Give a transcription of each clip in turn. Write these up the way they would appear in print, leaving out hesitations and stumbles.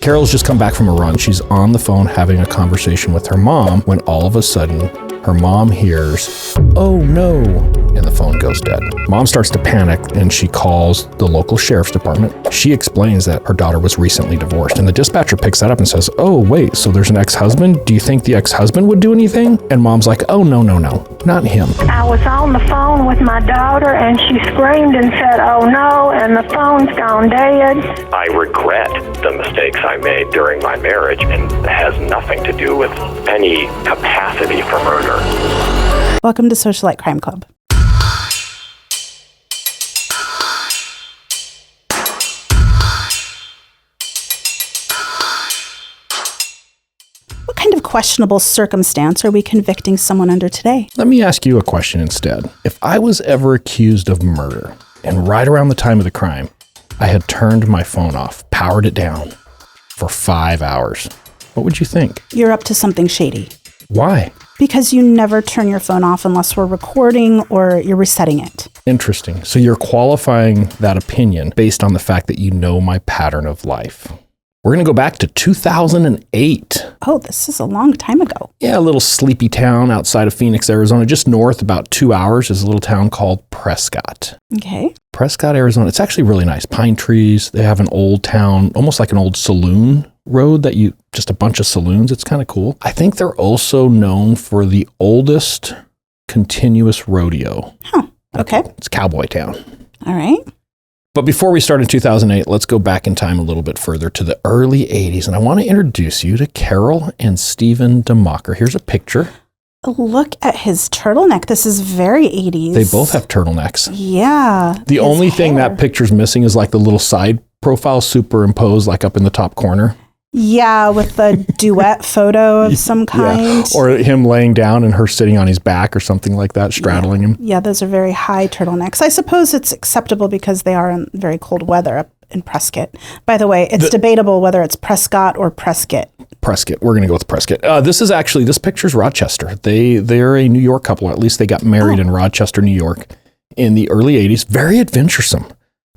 Carol's just come back from a run. She's on the phone having a conversation with her mom when all of a sudden her mom hears, "Oh no," and the phone goes dead. Mom starts to panic and she calls the local sheriff's department. She explains that her daughter was recently divorced, and the dispatcher picks that up and says, "Oh wait, so there's an ex-husband? Do you think the ex-husband would do anything?" And Mom's like, "Oh no, not him." I was on the phone with my daughter and she screamed and said, "Oh no," and the phone's gone dead. I regret the mistakes I made during my marriage, and it has nothing to do with any capacity for murder. Welcome to Socialite Crime Club. What kind of questionable circumstance are we convicting someone under today? Let me ask you a question instead. If I was ever accused of murder, and right around the time of the crime, I had turned my phone off, powered it down for 5 hours, what would you think? You're up to something shady. Why? Because you never turn your phone off unless we're recording or you're resetting it. Interesting. So you're qualifying that opinion based on the fact that you know my pattern of life. We're going to go back to 2008. Oh, this is a long time ago. Yeah, a little sleepy town outside of Phoenix, Arizona. Just north, about 2 hours, is a little town called Prescott. Okay. Prescott, Arizona. It's actually really nice. Pine trees. They have an old town, almost like an old saloon road just a bunch of saloons. It's kind of cool. I think they're also known for the oldest continuous rodeo. Huh. Okay. It's Cowboy Town. All right. But before we start in 2008, let's go back in time a little bit further to the early 80s. And I want to introduce you to Carol and Stephen DeMocker. Here's a picture. Look at his turtleneck. This is very 80s. They both have turtlenecks. Yeah. The only thing that picture's missing is like the little side profile superimposed like up in the top corner. Yeah, with the duet photo of some kind. Yeah. Or him laying down and her sitting on his back or something like that, straddling him. Yeah, those are very high turtlenecks. I suppose it's acceptable because they are in very cold weather up in Prescott. By the way, it's debatable whether it's Prescott or Prescott. Prescott. We're going to go with Prescott. This picture's Rochester. They're a New York couple. At least they got married in Rochester, New York in the early 80s. Very adventuresome.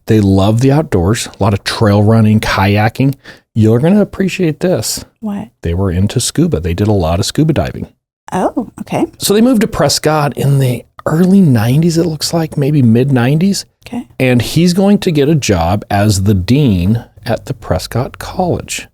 They love the outdoors, a lot of trail running, kayaking. You're going to appreciate this. What? They were into scuba. They did a lot of scuba diving. Oh, okay. So they moved to Prescott in the early 90s, it looks like, maybe mid 90s. Okay. And he's going to get a job as the dean at the Prescott College.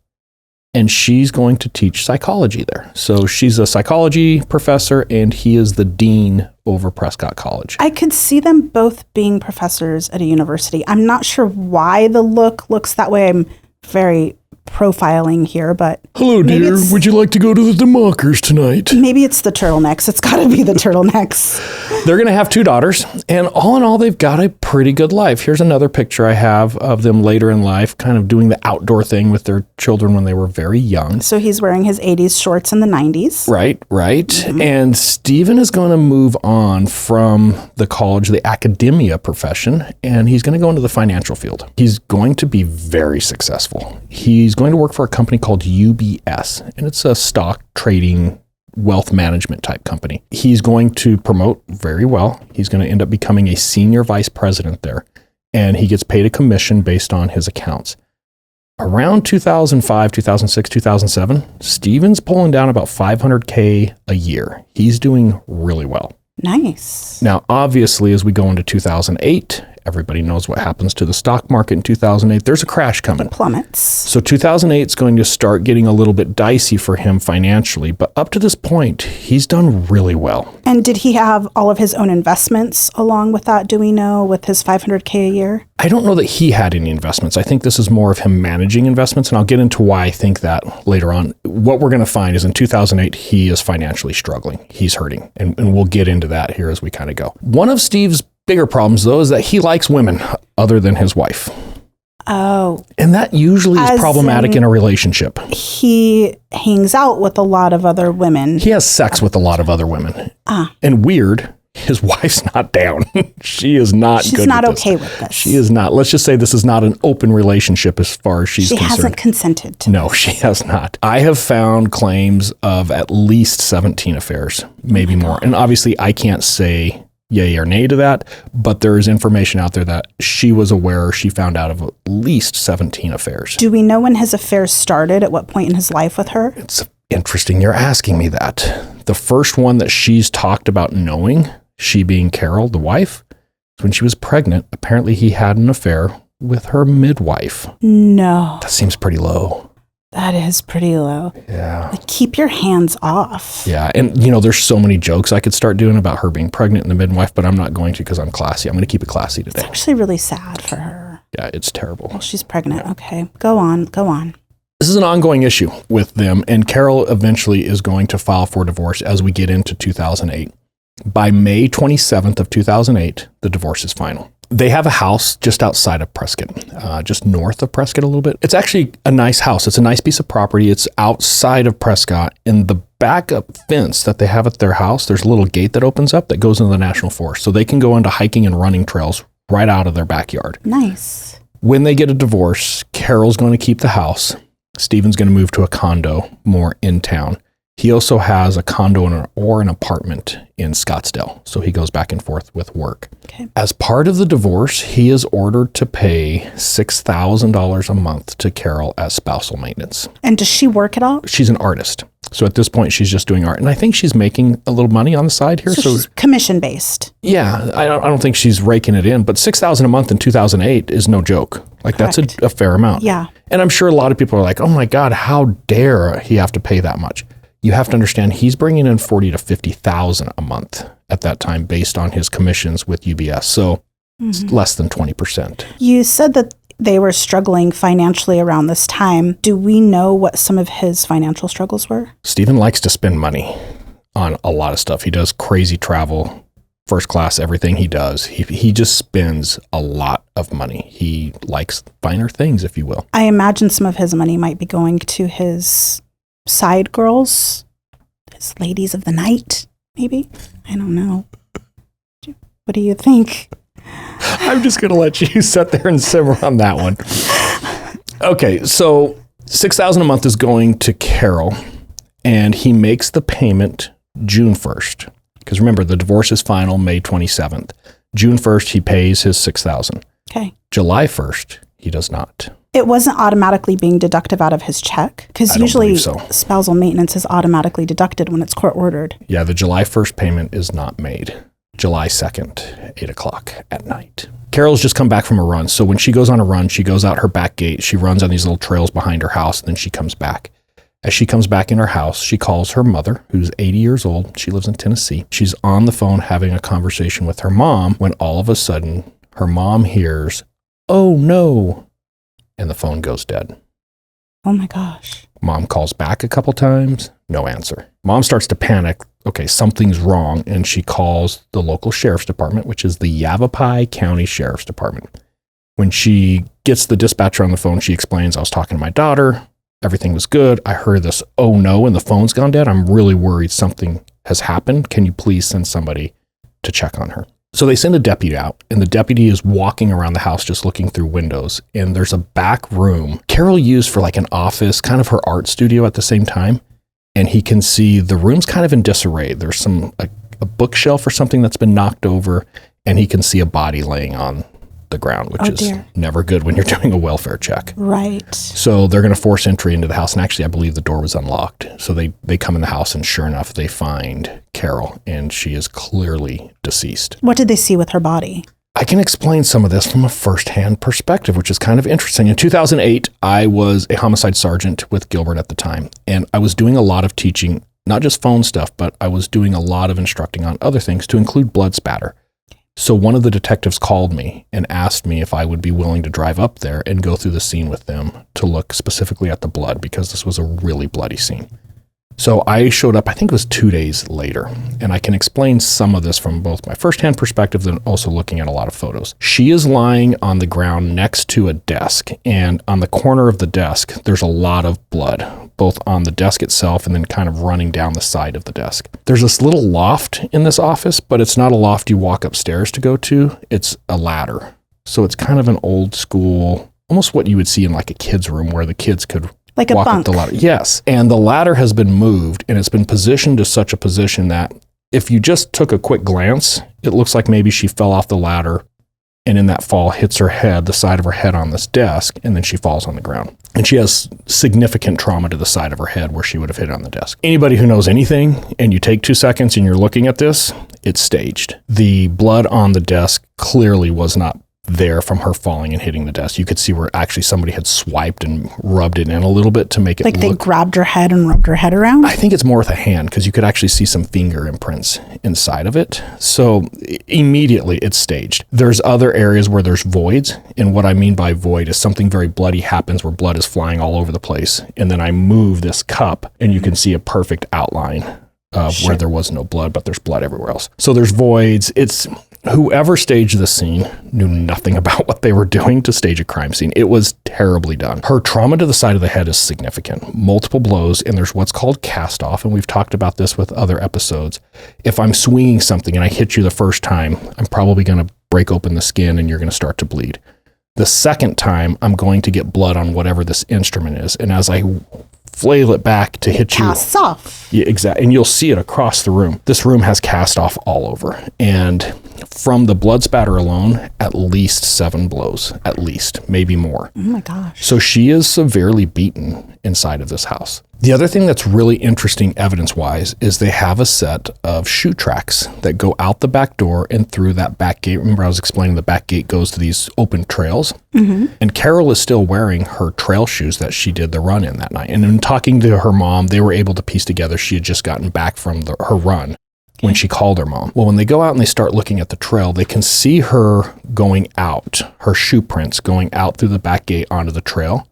And she's going to teach psychology there. So she's a psychology professor and he is the dean over Prescott College. I could see them both being professors at a university. I'm not sure why the look looks that way. I'm very profiling here, but hello, dear. Would you like to go to the DeMockers tonight? Maybe it's the turtlenecks. It's got to be the turtlenecks. They're going to have 2 daughters, and all in all, they've got a pretty good life. Here's another picture I have of them later in life, kind of doing the outdoor thing with their children when they were very young. So he's wearing his 80s shorts in the 90s. Right. Mm-hmm. And Stephen is going to move on from the college, the academia profession, and he's going to go into the financial field. He's going to be very successful. He's going to work for a company called UBS, and it's a stock trading wealth management type company. He's going to promote very well. He's going to end up becoming a senior vice president there, and he gets paid a commission based on his accounts. Around 2005, 2006, 2007, Stephen's pulling down about $500K a year. He's doing really well. Nice. Now, obviously, as we go into 2008, everybody knows what happens to the stock market in 2008. There's a crash coming. It plummets. So 2008 is going to start getting a little bit dicey for him financially. But up to this point, he's done really well. And did he have all of his own investments along with that, do we know, with his $500K a year? I don't know that he had any investments. I think this is more of him managing investments, and I'll get into why I think that later on. What we're going to find is in 2008, he is financially struggling. He's hurting, and we'll get into that here as we kind of go. One of Steve's bigger problems, though, is that he likes women other than his wife. Oh. And that usually is problematic in a relationship. He hangs out with a lot of other women. He has sex with a lot of other women. And weird, his wife's not down. She is not She's good not with this. okay with this. She is not. Let's just say this is not an open relationship as far as she's concerned. She hasn't consented to No, she has not. I have found claims of at least 17 affairs, maybe more. And obviously I can't say yay or nay to that, but there is information out there that she was aware, she found out of at least 17 affairs. Do we know when his affairs started, at what point in his life with her? It's interesting you're asking me that. The first one that she's talked about knowing, she being Carol, the wife, when she was pregnant. Apparently he had an affair with her midwife. No. That seems pretty low. That is pretty low. Yeah. Like, keep your hands off. Yeah. And, there's so many jokes I could start doing about her being pregnant and the midwife, but I'm not going to because I'm classy. I'm going to keep it classy today. It's actually really sad for her. Yeah, it's terrible. Well, she's pregnant. Yeah. Okay. Go on. This is an ongoing issue with them, and Carol eventually is going to file for divorce as we get into 2008. By May 27th of 2008, the divorce is final. They have a house just outside of Prescott, just north of Prescott a little bit. It's actually a nice house. It's a nice piece of property. It's outside of Prescott. In the backup fence that they have at their house, there's a little gate that opens up that goes into the National Forest. So they can go into hiking and running trails right out of their backyard. Nice. When they get a divorce, Carol's going to keep the house. Stephen's going to move to a condo more in town. He also has a condo or an apartment in Scottsdale, so he goes back and forth with work. Okay. As part of the divorce, he is ordered to pay $6,000 a month to Carol as spousal maintenance. And does she work at all? She's an artist. So at this point, she's just doing art. And I think she's making a little money on the side here. So she's commission-based. Yeah, I don't think she's raking it in, but $6,000 a month in 2008 is no joke. Like, Correct. That's a fair amount. Yeah. And I'm sure a lot of people are like, oh my God, how dare he have to pay that much? You have to understand he's bringing in $40,000 to $50,000 a month at that time based on his commissions with UBS. So it's less than 20%. You said that they were struggling financially around this time. Do we know what some of his financial struggles were? Stephen likes to spend money on a lot of stuff. He does crazy travel, first class, everything he does. He just spends a lot of money. He likes finer things, if you will. I imagine some of his money might be going to his side girls, his ladies of the night, maybe? I don't know. What do you think? I'm just going to let you sit there and simmer on that one. Okay, so $6,000 a month is going to Carol, and he makes the payment June 1st. Because remember, the divorce is final May 27th. June 1st, he pays his $6,000. Okay. July 1st, he does not. It wasn't automatically being deductive out of his check? Because usually spousal maintenance is automatically deducted when it's court ordered. Yeah, the July 1st payment is not made. July 2nd, 8 o'clock at night. Carol's just come back from a run. So when she goes on a run, she goes out her back gate. She runs on these little trails behind her house, and then she comes back. As she comes back in her house, she calls her mother, who's 80 years old. She lives in Tennessee. She's on the phone having a conversation with her mom when all of a sudden her mom hears, "Oh no," and the phone goes dead. Oh my gosh. Mom calls back a couple times, no answer. Mom starts to panic. Okay, something's wrong. And she calls the local sheriff's department, which is the Yavapai County Sheriff's Department. When she gets the dispatcher on the phone, she explains, "I was talking to my daughter. Everything was good. I heard this, oh no, and the phone's gone dead. I'm really worried something has happened. Can you please send somebody to check on her?" So they send a deputy out, and the deputy is walking around the house just looking through windows. And there's a back room Carol used for like an office, kind of her art studio at the same time. And he can see the room's kind of in disarray. There's a bookshelf or something that's been knocked over, and he can see a body laying on the ground, which is never good when you're doing a welfare check. Right. So they're going to force entry into the house. And actually, I believe the door was unlocked. So they come in the house, and sure enough, they find Carol, and she is clearly deceased. What did they see with her body? I can explain some of this from a firsthand perspective, which is kind of interesting. In 2008, I was a homicide sergeant with Gilbert at the time, and I was doing a lot of teaching, not just phone stuff, but I was doing a lot of instructing on other things to include blood spatter. So one of the detectives called me and asked me if I would be willing to drive up there and go through the scene with them to look specifically at the blood, because this was a really bloody scene. So I showed up, I think it was 2 days later, and I can explain some of this from both my firsthand perspective and also looking at a lot of photos. She is lying on the ground next to a desk, and on the corner of the desk, there's a lot of blood, both on the desk itself and then kind of running down the side of the desk. There's this little loft in this office, but it's not a loft you walk upstairs to go to. It's a ladder. So it's kind of an old school, almost what you would see in like a kid's room where the kids could like a walk bunk. up the ladder. Yes. And the ladder has been moved, and it's been positioned to such a position that If you just took a quick glance, it looks like maybe she fell off the ladder and in that fall hits her head, the side of her head on this desk, and then she falls on the ground. And she has significant trauma to the side of her head where she would have hit on the desk. Anybody who knows anything and you take 2 seconds and you're looking at this, it's staged. The blood on the desk clearly was not there from her falling and hitting the desk. You could see where actually somebody had swiped and rubbed it in a little bit to make it like look. They grabbed her head and rubbed her head around? I think it's more with a hand because you could actually see some finger imprints inside of it. So immediately it's staged. There's other areas where there's voids. And what I mean by void is something very bloody happens where blood is flying all over the place. And then I move this cup and you can see a perfect outline of where there was no blood, but there's blood everywhere else. So there's voids. It's whoever staged the scene knew nothing about what they were doing to stage a crime scene. It was terribly done. Her trauma to the side of the head is significant. Multiple blows, and there's what's called cast off, and we've talked about this with other episodes. If I'm swinging something and I hit you the first time, I'm probably going to break open the skin and you're going to start to bleed. The second time, I'm going to get blood on whatever this instrument is, and as I flail it back to hit you. Casts off. Yeah, exactly. And you'll see it across the room. This room has cast off all over. And from the blood spatter alone, at least 7 blows, at least, maybe more. Oh my gosh. So she is severely beaten inside of this house. The other thing that's really interesting evidence-wise is they have a set of shoe tracks that go out the back door and through that back gate. Remember I was explaining the back gate goes to these open trails? Mm-hmm. And Carol is still wearing her trail shoes that she did the run in that night. And in talking to her mom, they were able to piece together she had just gotten back from her run when she called her mom. Well, when they go out and they start looking at the trail, they can see her going out, her shoe prints going out through the back gate onto the trail.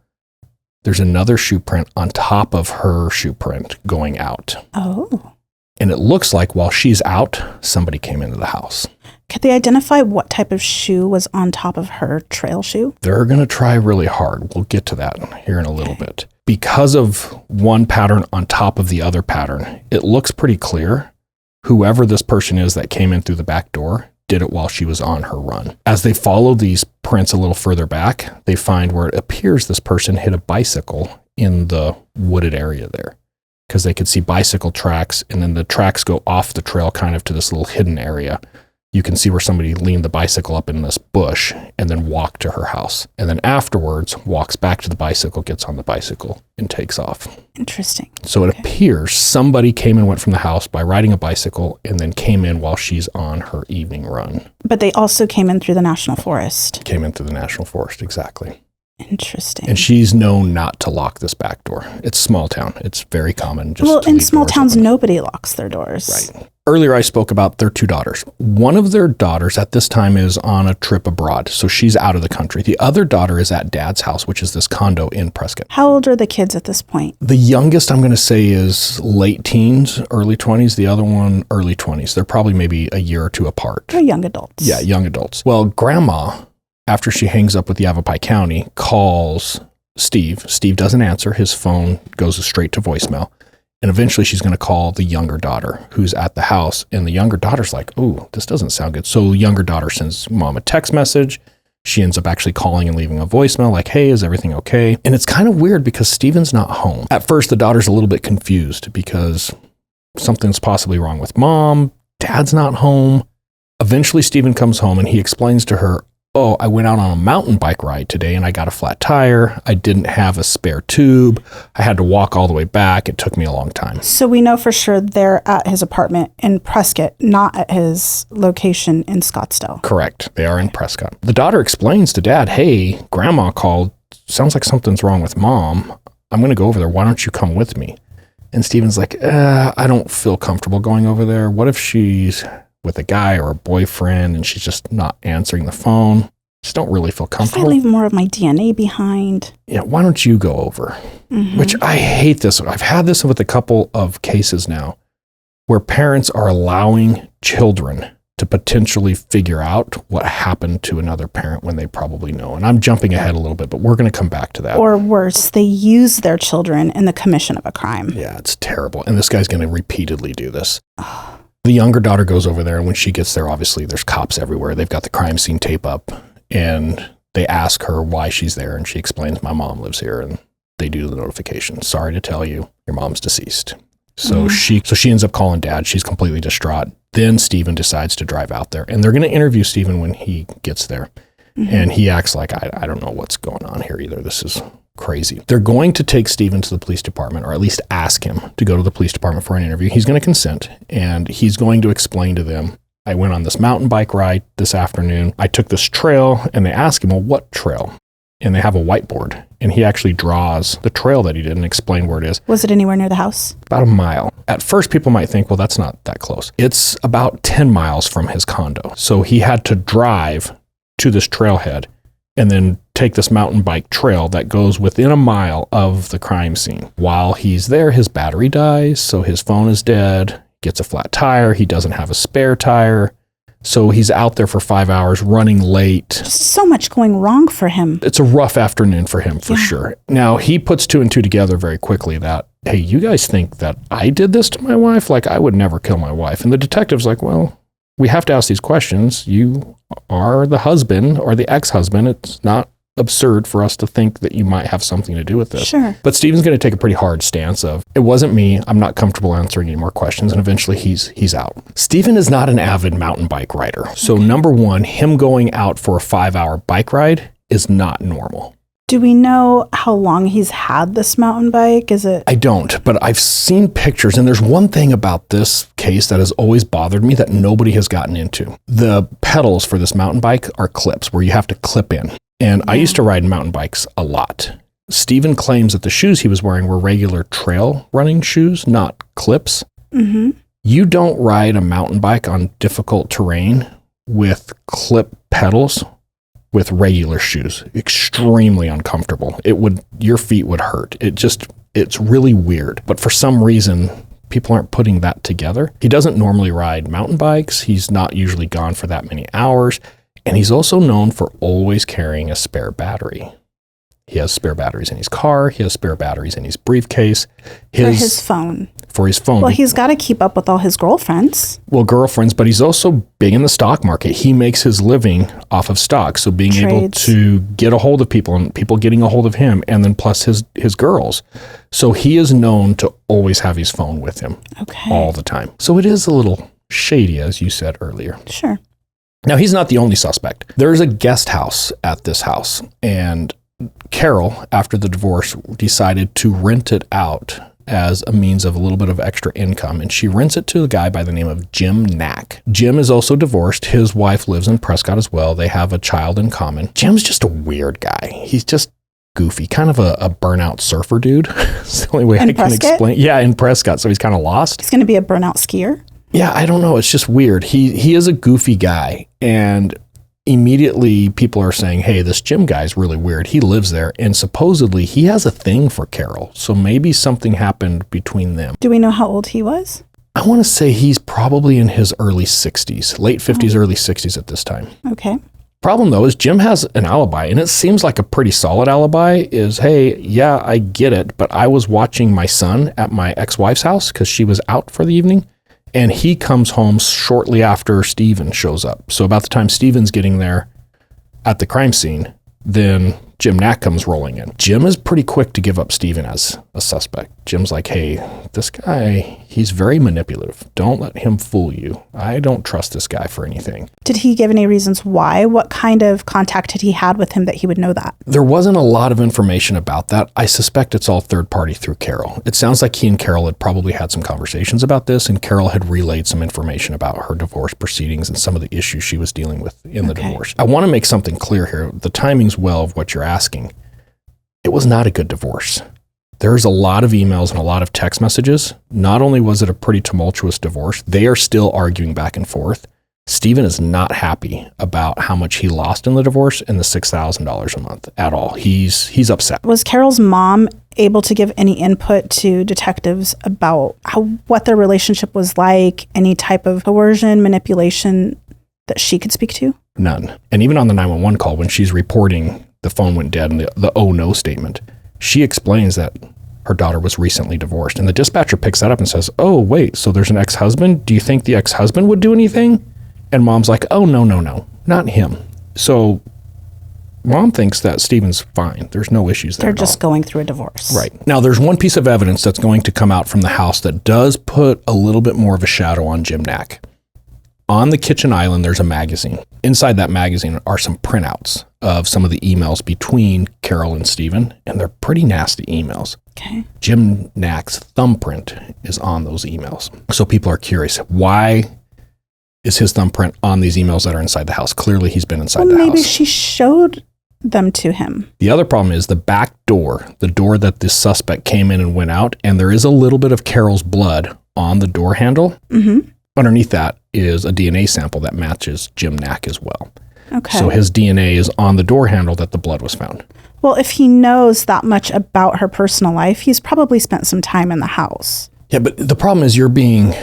There's another shoe print on top of her shoe print going out. Oh. And it looks like while she's out, somebody came into the house. Could they identify what type of shoe was on top of her trail shoe? They're going to try really hard. We'll get to that here in a little bit. Because of one pattern on top of the other pattern, it looks pretty clear whoever this person is that came in through the back door did it while she was on her run. As they follow these prints a little further back, they find where it appears this person hit a bicycle in the wooded area there because they could see bicycle tracks, and then the tracks go off the trail kind of to this little hidden area. You can see where somebody leaned the bicycle up in this bush and then walked to her house. And then afterwards walks back to the bicycle, gets on the bicycle, and takes off. Interesting. So it appears somebody came and went from the house by riding a bicycle and then came in while she's on her evening run. But they also came in through the National Forest. Came in through the National Forest, exactly. Interesting. And she's known not to lock this back door. It's small town. It's very common. Well, in small towns, nobody locks their doors. Right. Earlier, I spoke about their 2 daughters. One of their daughters at this time is on a trip abroad, so she's out of the country. The other daughter is at Dad's house, which is this condo in Prescott. How old are the kids at this point? The youngest, I'm going to say, is late teens, early 20s. The other one, early 20s. They're probably maybe a year or 2 apart. They're young adults. Yeah, young adults. Well, Grandma, after she hangs up with Yavapai County, calls Steve. Steve doesn't answer. His phone goes straight to voicemail. And eventually she's going to call the younger daughter who's at the house. And the younger daughter's like, oh, this doesn't sound good. So the younger daughter sends mom a text message. She ends up actually calling and leaving a voicemail like, hey, is everything okay? And it's kind of weird because Steven's not home. At first, the daughter's a little bit confused because something's possibly wrong with mom. Dad's not home. Eventually, Steven comes home and he explains to her, oh, I went out on a mountain bike ride today and I got a flat tire. I didn't have a spare tube. I had to walk all the way back. It took me a long time. So we know for sure they're at his apartment in Prescott, not at his location in Scottsdale. Correct. They are in Prescott. The daughter explains to Dad, hey, Grandma called. Sounds like something's wrong with Mom. I'm going to go over there. Why don't you come with me? And Steven's like, I don't feel comfortable going over there. What if she's with a guy or a boyfriend and she's just not answering the phone? Just don't really feel comfortable. If I leave more of my DNA behind. Yeah, why don't you go over? Mm-hmm. Which I hate this. I've had this with a couple of cases now where parents are allowing children to potentially figure out what happened to another parent when they probably know. And I'm jumping ahead a little bit, but we're going to come back to that. Or worse, they use their children in the commission of a crime. Yeah, it's terrible. And this guy's going to repeatedly do this. The younger daughter goes over there, and when she gets there, obviously there's cops everywhere. They've got the crime scene tape up, and they ask her why she's there, and she explains, my mom lives here, and they do the notification. Sorry to tell you, your mom's deceased. So she ends up calling Dad. She's completely distraught. Then Stephen decides to drive out there, and they're going to interview Stephen when he gets there. And he acts like, I don't know what's going on here either. This is crazy. They're going to take Stephen to the police department, or at least ask him to go to the police department for an interview. He's going to consent, and he's going to explain to them, I went on this mountain bike ride this afternoon. I took this trail, and they ask him, well, what trail? And they have a whiteboard, and he actually draws the trail that he did and explain where it is. Was it anywhere near the house? About a mile. At first, people might think, well, that's not that close. It's about 10 miles from his condo. So he had to drive to this trailhead and then take this mountain bike trail that goes within a mile of the crime scene. While he's there, his battery dies, so his phone is dead, gets a flat tire, he doesn't have a spare tire. So he's out there for 5 hours running late. Just so much going wrong for him. It's a rough afternoon for him, for sure. Now, he puts two and two together very quickly that, hey, you guys think that I did this to my wife? Like, I would never kill my wife. And the detective's like, well, we have to ask these questions. You are the husband or the ex-husband. It's not absurd for us to think that you might have something to do with this. Sure. But Stephen's going to take a pretty hard stance of, it wasn't me. I'm not comfortable answering any more questions. And eventually he's out. Stephen is not an avid mountain bike rider. So number one, him going out for a 5-hour bike ride is not normal. Do we know how long he's had this mountain bike? Is it? I don't, but I've seen pictures, and there's one thing about this case that has always bothered me that nobody has gotten into. The pedals for this mountain bike are clips where you have to clip in. And I used to ride mountain bikes a lot. Stephen claims that the shoes he was wearing were regular trail running shoes, not clips. Mm-hmm. You don't ride a mountain bike on difficult terrain with clip pedals with regular shoes. Extremely uncomfortable. Your feet would hurt. It's really weird. But for some reason, people aren't putting that together. He doesn't normally ride mountain bikes. He's not usually gone for that many hours. And he's also known for always carrying a spare battery. He has spare batteries in his car. He has spare batteries in his briefcase. For his phone. For his phone. Well, he's got to keep up with all his girlfriends. Well, girlfriends, but he's also big in the stock market. He makes his living off of stock. So being able to get a hold of people and people getting a hold of him, and then plus his girls. So he is known to always have his phone with him all the time. So it is a little shady, as you said earlier. Sure. Now, he's not the only suspect. There's a guest house at this house, and Carol, after the divorce, decided to rent it out as a means of a little bit of extra income, and she rents it to a guy by the name of Jim Knack. Jim is also divorced. His wife lives in Prescott as well. They have a child in common. Jim's just a weird guy. He's just goofy, kind of a burnout surfer dude. It's the only way I can explain. Yeah, in Prescott, so he's kind of lost. He's going to be a burnout skier? Yeah, I don't know. It's just weird. He is a goofy guy, and immediately people are saying, hey, this Jim guy's really weird. He lives there, and supposedly he has a thing for Carol. So maybe something happened between them. Do we know how old he was? I want to say he's probably in his early 60s, late 50s, early 60s at this time. Okay. Problem though is Jim has an alibi, and it seems like a pretty solid alibi is, hey, yeah, I get it, but I was watching my son at my ex-wife's house because she was out for the evening. And he comes home shortly after Stephen shows up. So about the time Stephen's getting there at the crime scene, then Jim Knack comes rolling in. Jim is pretty quick to give up Stephen as a suspect. Jim's like, hey, this guy, he's very manipulative. Don't let him fool you. I don't trust this guy for anything. Did he give any reasons why? What kind of contact had he had with him that he would know that? There wasn't a lot of information about that. I suspect it's all third party through Carol. It sounds like he and Carol had probably had some conversations about this, and Carol had relayed some information about her divorce proceedings and some of the issues she was dealing with in the divorce. I want to make something clear here. The timing's well of what you're asking. It was not a good divorce. There's a lot of emails and a lot of text messages. Not only was it a pretty tumultuous divorce, they are still arguing back and forth. Stephen is not happy about how much he lost in the divorce and the $6,000 a month at all. He's upset. Was Carol's mom able to give any input to detectives about what their relationship was like, any type of coercion, manipulation that she could speak to? None. And even on the 911 call, when she's reporting the phone went dead and the oh no statement, she explains that her daughter was recently divorced. And the dispatcher picks that up and says, oh, wait, so there's an ex-husband? Do you think the ex-husband would do anything? And mom's like, oh, no, not him. So Mom thinks that Stephen's fine. There's no issues there. They're just going through a divorce. Right. Now, there's one piece of evidence that's going to come out from the house that does put a little bit more of a shadow on Jim Knack. On the kitchen island, there's a magazine. Inside that magazine are some printouts of some of the emails between Carol and Stephen, and they're pretty nasty emails. Okay. Jim Knack's thumbprint is on those emails. So people are curious, why is his thumbprint on these emails that are inside the house? Clearly, he's been inside the house. Maybe she showed them to him. The other problem is the back door, the door that this suspect came in and went out, and there is a little bit of Carol's blood on the door handle. Mm-hmm. Underneath that is a DNA sample that matches Jim Knack as well. Okay. So his DNA is on the door handle that the blood was found. Well, if he knows that much about her personal life, he's probably spent some time in the house. Yeah, but the problem is you're being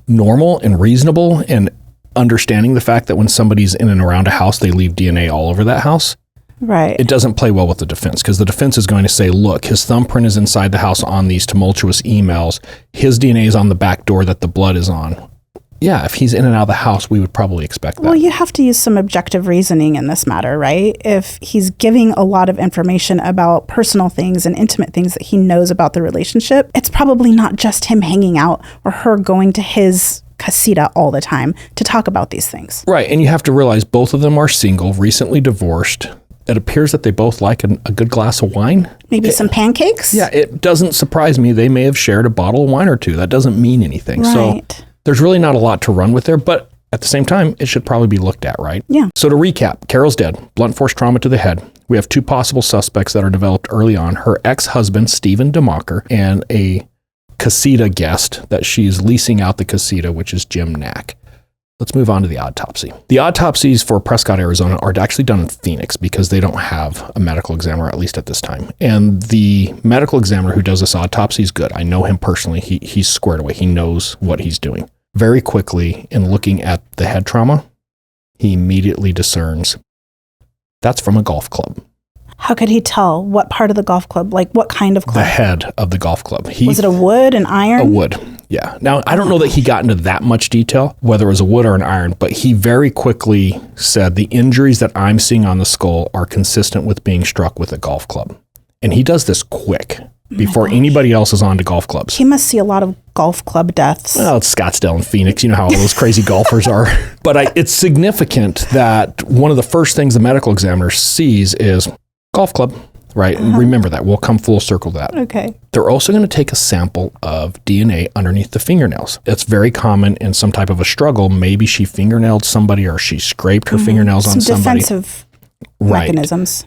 normal and reasonable and understanding the fact that when somebody's in and around a house, they leave DNA all over that house. Right. It doesn't play well with the defense because the defense is going to say, look, his thumbprint is inside the house on these tumultuous emails. His DNA is on the back door that the blood is on. Yeah, if he's in and out of the house, we would probably expect that. Well, you have to use some objective reasoning in this matter, right? If he's giving a lot of information about personal things and intimate things that he knows about the relationship, it's probably not just him hanging out or her going to his casita all the time to talk about these things. Right, and you have to realize both of them are single, recently divorced. It appears that they both like a good glass of wine. Maybe some pancakes? Yeah, it doesn't surprise me. They may have shared a bottle of wine or two. That doesn't mean anything. Right. So there's really not a lot to run with there, but at the same time, it should probably be looked at, right? Yeah. So to recap, Carol's dead, blunt force trauma to the head. We have two possible suspects that are developed early on, her ex-husband, Stephen DeMocker, and a casita guest that she's leasing out the casita, which is Jim Knack. Let's move on to the autopsy. The autopsies for Prescott, Arizona are actually done in Phoenix because they don't have a medical examiner, at least at this time. And the medical examiner who does this autopsy is good. I know him personally. He's squared away. He knows what he's doing. Very quickly, in looking at the head trauma, he immediately discerns that's from a golf club. How could he tell what part of the golf club? Like what kind of club? The head of the golf club. Was it a wood, an iron? A wood, yeah. Now, I don't know that he got into that much detail, whether it was a wood or an iron, but he very quickly said the injuries that I'm seeing on the skull are consistent with being struck with a golf club. And he does this quick before anybody else is on to golf clubs. He must see a lot of golf club deaths. Well, it's Scottsdale and Phoenix. You know how all those crazy golfers are. But it's significant that one of the first things the medical examiner sees is golf club, right? And remember that. We'll come full circle to that. Okay. They're also going to take a sample of DNA underneath the fingernails. It's very common in some type of a struggle. Maybe she fingernailed somebody or she scraped her fingernails on somebody. Some defensive mechanisms.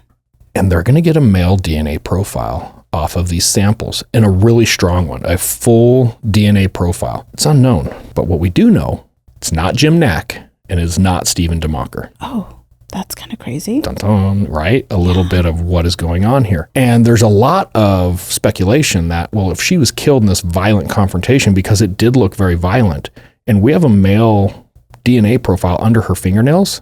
And they're going to get a male DNA profile off of these samples, and a really strong one, a full DNA profile. It's unknown, but what we do know, it's not Jim Knack and it's not Stephen DeMocker. Oh, that's kind of crazy. Dun, dun, right? A little bit of what is going on here. And there's a lot of speculation that, well, if she was killed in this violent confrontation, because it did look very violent, and we have a male DNA profile under her fingernails,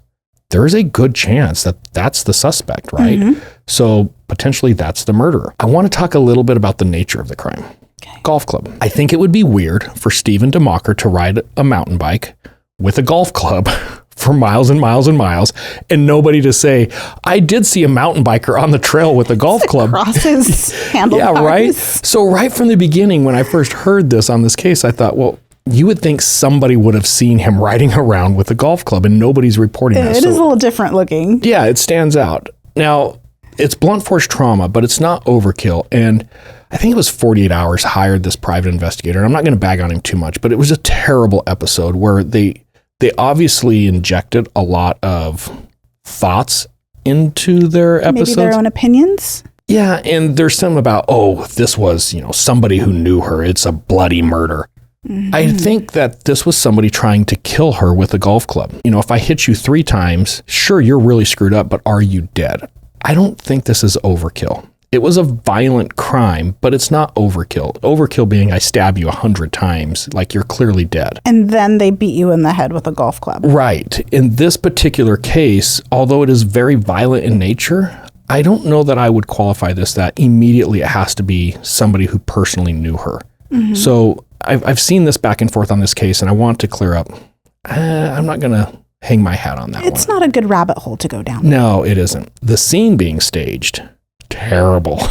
there is a good chance that that's the suspect, right? Mm-hmm. So potentially that's the murderer. I want to talk a little bit about the nature of the crime. Okay. Golf club. I think it would be weird for Stephen DeMocker to ride a mountain bike with a golf club for miles and miles and miles, and nobody to say, I did see a mountain biker on the trail with a golf club. Across his handlebars. Yeah, right? So right from the beginning, when I first heard this on this case, I thought, well, you would think somebody would have seen him riding around with a golf club, and nobody's reporting that. It is a little different looking. Yeah, it stands out. Now, it's blunt force trauma, but it's not overkill. And I think it was 48 Hours hired this private investigator. I'm not going to bag on him too much, but it was a terrible episode where they obviously injected a lot of thoughts into their episodes. Maybe their own opinions? Yeah, and there's something about, oh, this was, somebody who knew her. It's a bloody murder. Mm-hmm. I think that this was somebody trying to kill her with a golf club. If I hit you 3 times, sure, you're really screwed up, but are you dead? I don't think this is overkill. It was a violent crime, but it's not overkill. Overkill being I stab you 100 times, like you're clearly dead. And then they beat you in the head with a golf club. Right. In this particular case, although it is very violent in nature, I don't know that I would qualify this that immediately it has to be somebody who personally knew her. Mm-hmm. So I've seen this back and forth on this case, and I want to clear up. I'm not going to hang my hat on that one. It's not a good rabbit hole to go down. No, it isn't. The scene being staged, terrible.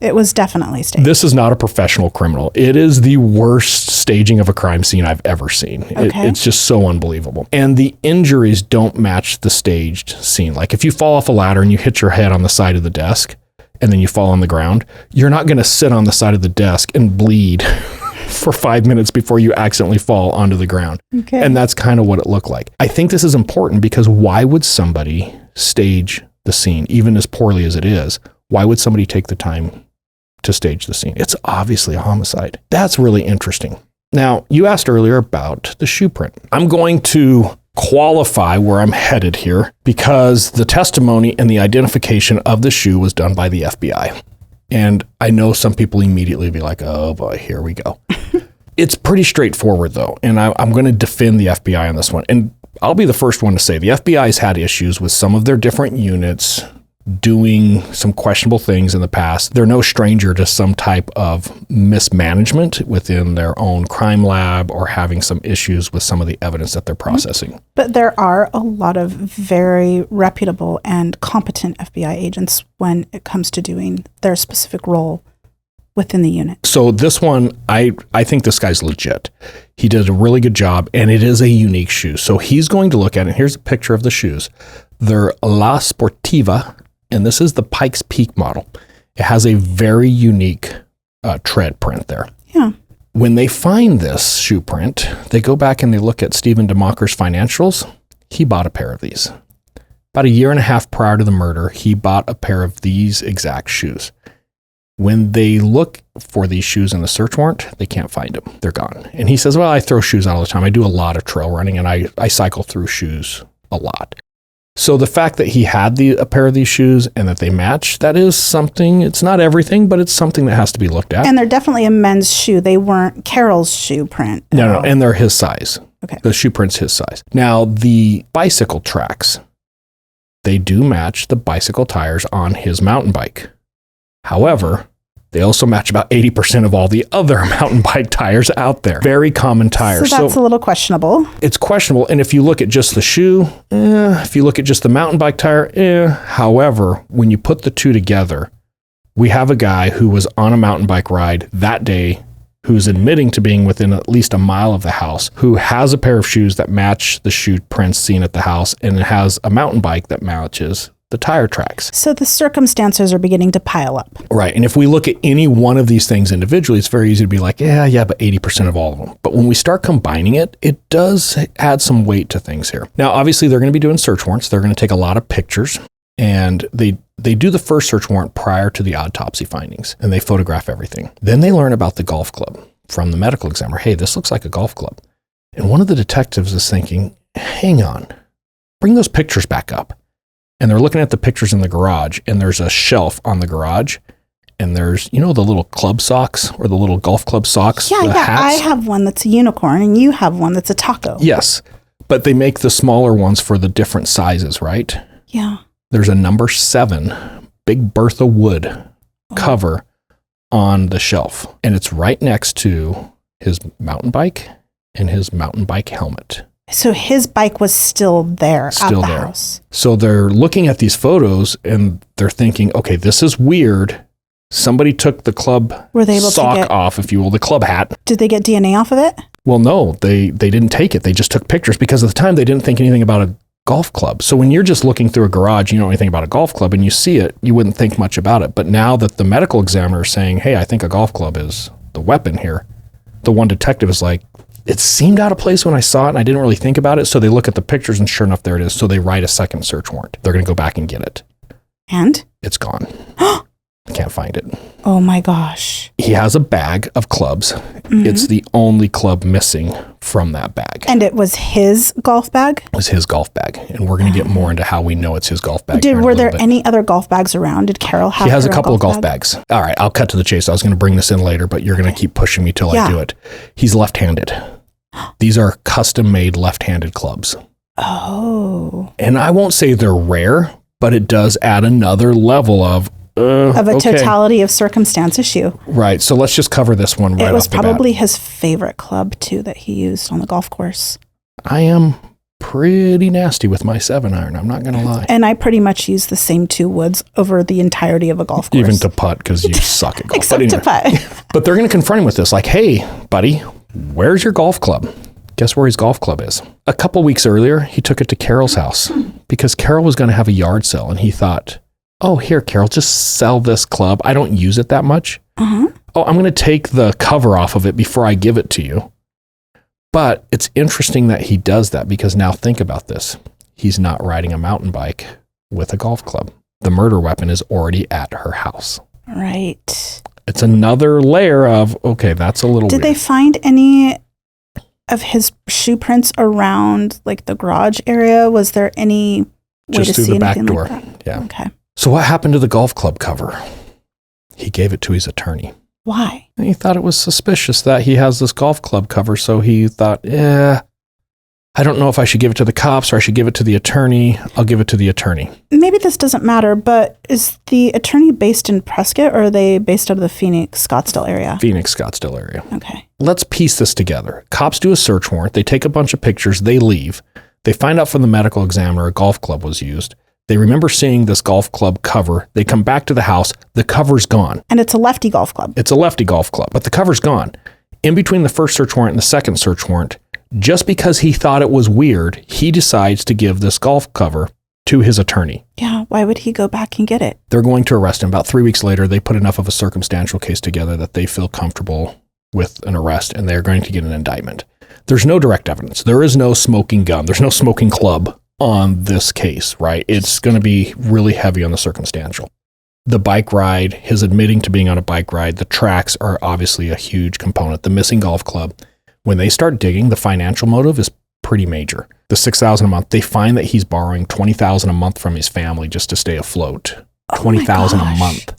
It was definitely staged. This is not a professional criminal. It is the worst staging of a crime scene I've ever seen. Okay. It's just so unbelievable. And the injuries don't match the staged scene. Like if you fall off a ladder and you hit your head on the side of the desk and then you fall on the ground, you're not going to sit on the side of the desk and bleed for 5 minutes before you accidentally fall onto the ground. Okay. And that's kind of what it looked like. I think this is important because why would somebody stage the scene, even as poorly as it is? Why would somebody take the time to stage the scene? It's obviously a homicide. That's really interesting. Now, you asked earlier about the shoe print. I'm going to qualify where I'm headed here because the testimony and the identification of the shoe was done by the FBI. And I know some people immediately be like, oh boy, here we go. It's pretty straightforward though. And I'm going to defend the FBI on this one. And I'll be the first one to say the FBI's had issues with some of their different units doing some questionable things in the past. They're no stranger to some type of mismanagement within their own crime lab or having some issues with some of the evidence that they're processing. But there are a lot of very reputable and competent FBI agents when it comes to doing their specific role within the unit. So this one, I think this guy's legit. He did a really good job, and it is a unique shoe. So he's going to look at it. Here's a picture of the shoes. They're La Sportiva, and this is the Pikes Peak model. It has a very unique tread print there. Yeah. When they find this shoe print, they go back and they look at Stephen DeMocker's financials. He bought a pair of these. About a year and a half prior to the murder, he bought a pair of these exact shoes. When they look for these shoes in the search warrant, they can't find them. They're gone. And he says, well, I throw shoes out all the time. I do a lot of trail running, and I cycle through shoes a lot. So the fact that he had a pair of these shoes and that they match, that is something. It's not everything, but it's something that has to be looked at. And they're definitely a men's shoe. They weren't Carol's shoe print. No, and they're his size. Okay. The shoe print's his size. Now, the bicycle tracks, they do match the bicycle tires on his mountain bike. However, they also match about 80% of all the other mountain bike tires out there. Very common tires. So that's a little questionable. It's questionable. And if you look at just the shoe, if you look at just the mountain bike tire, However, when you put the two together, we have a guy who was on a mountain bike ride that day, who's admitting to being within at least a mile of the house, who has a pair of shoes that match the shoe prints seen at the house, and it has a mountain bike that matches the tire tracks. So the circumstances are beginning to pile up. Right. And if we look at any one of these things individually, it's very easy to be like, yeah, but 80% of all of them. But when we start combining it, it does add some weight to things here. Now, obviously, they're going to be doing search warrants. They're going to take a lot of pictures, and they do the first search warrant prior to the autopsy findings, and they photograph everything. Then they learn about the golf club from the medical examiner. Hey, this looks like a golf club. And one of the detectives is thinking, hang on, bring those pictures back up. And they're looking at the pictures in the garage, and there's a shelf on the garage, and there's, the little club socks or the little golf club socks. Yeah, hats. I have one that's a unicorn, and you have one that's a taco. Yes, but they make the smaller ones for the different sizes, right? Yeah. There's a number 7 Big Bertha wood cover on the shelf, and it's right next to his mountain bike and his mountain bike helmet. So his bike was still there at the house. So they're looking at these photos and they're thinking, okay, this is weird. Somebody took the club sock off, if you will, the club hat. Did they get DNA off of it? Well, no, they didn't take it. They just took pictures because at the time they didn't think anything about a golf club. So when you're just looking through a garage, you don't know anything about a golf club and you see it, you wouldn't think much about it. But now that the medical examiner is saying, hey, I think a golf club is the weapon here, the one detective is like, it seemed out of place when I saw it and I didn't really think about it. So they look at the pictures and sure enough, there it is. So they write a second search warrant. They're going to go back and get it. And? It's gone. Can't find it. Oh my gosh. He has a bag of clubs. Mm-hmm. It's the only club missing from that bag. And it was his golf bag? It was his golf bag. And we're going to get more into how we know it's his golf bag. Were there any other golf bags around? Did Carol have He has a couple of golf bags. All right, I'll cut to the chase. I was going to bring this in later, but you're going to keep pushing me till I do it. He's left-handed. These are custom-made left-handed clubs. Oh. And I won't say they're rare, but it does add another level of totality of circumstance issue. Right. So let's just cover this one right off the bat. It was probably his favorite club, too, that he used on the golf course. I am pretty nasty with my 7-iron. I'm not going to lie. And I pretty much use the same 2 woods over the entirety of a golf course. Even to putt, because you suck at golf. Except to putt. But they're going to confront him with this, like, hey, buddy, where's your golf club? Guess where his golf club is? A couple weeks earlier, he took it to Carol's house because Carol was going to have a yard sale. And he thought, oh, here, Carol, just sell this club. I don't use it that much. Oh, I'm going to take the cover off of it before I give it to you. But it's interesting that he does that because now think about this. He's not riding a mountain bike with a golf club. The murder weapon is already at her house. Right. It's another layer of, okay, that's a little Did weird. they find any of his shoe prints around like the garage area? Was there any way Just to through see the back anything door. like that? Yeah. Okay. So what happened to the golf club cover? He gave it to his attorney. Why? And he thought it was suspicious that he has this golf club cover. So he thought, I don't know if I should give it to the cops or I should give it to the attorney. I'll give it to the attorney. Maybe this doesn't matter, but is the attorney based in Prescott or are they based out of the Phoenix, Scottsdale area? Phoenix, Scottsdale area. Okay. Let's piece this together. Cops do a search warrant. They take a bunch of pictures. They leave. They find out from the medical examiner a golf club was used. They remember seeing this golf club cover. They come back to the house. The cover's gone. And it's a lefty golf club. It's a lefty golf club, but the cover's gone. In between the first search warrant and the second search warrant, just because he thought it was weird, he decides to give this golf cover to his attorney. Yeah, why would he go back and get it? They're going to arrest him. About 3 weeks later, they put enough of a circumstantial case together that they feel comfortable with an arrest, and they're going to get an indictment. There's no direct evidence. There is no smoking gun. There's no smoking club on this case, right? It's going to be really heavy on the circumstantial. The bike ride, his admitting to being on a bike ride, the tracks are obviously a huge component. The missing golf club. When they start digging, the financial motive is pretty major. The $6,000 a month, they find that he's borrowing $20,000 a month from his family just to stay afloat. $20,000 a month.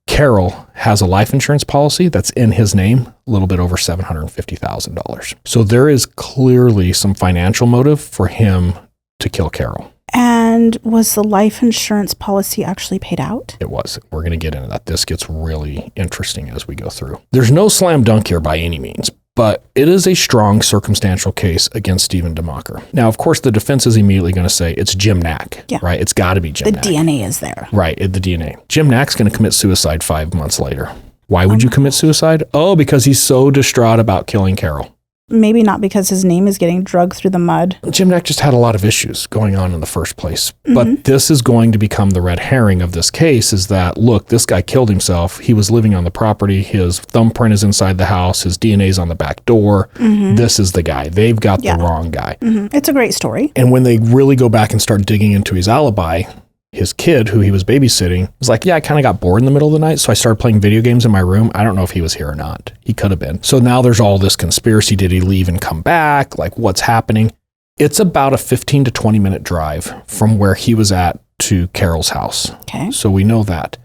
Carol has a life insurance policy that's in his name, a little bit over $750,000. So there is clearly some financial motive for him to kill Carol. And was the life insurance policy actually paid out? It was. We're going to get into that. This gets really interesting as we go through. There's no slam dunk here by any means, but it is a strong circumstantial case against Stephen DeMocker. Now, of course, the defense is immediately going to say it's Jim Knack, right? It's got to be Jim The Knack. DNA is there. Right, the DNA. Jim Knack's going to commit suicide 5 months later. Why would you commit suicide? Oh, because he's so distraught about killing Carol. Maybe not because his name is getting dragged through the mud. Jim Knack just had a lot of issues going on in the first place. But this is going to become the red herring of this case is that, look, this guy killed himself. He was living on the property. His thumbprint is inside the house. His DNA's on the back door. This is the guy. They've got the wrong guy. It's a great story. And when they really go back and start digging into his alibi, his kid, who he was babysitting, was like, yeah, I kind of got bored in the middle of the night, so I started playing video games in my room. I don't know if he was here or not. He could have been. So now there's all this conspiracy. Did he leave and come back? Like, what's happening? It's about a 15 to 20 minute drive from where he was at to Carol's house. Okay. So we know that.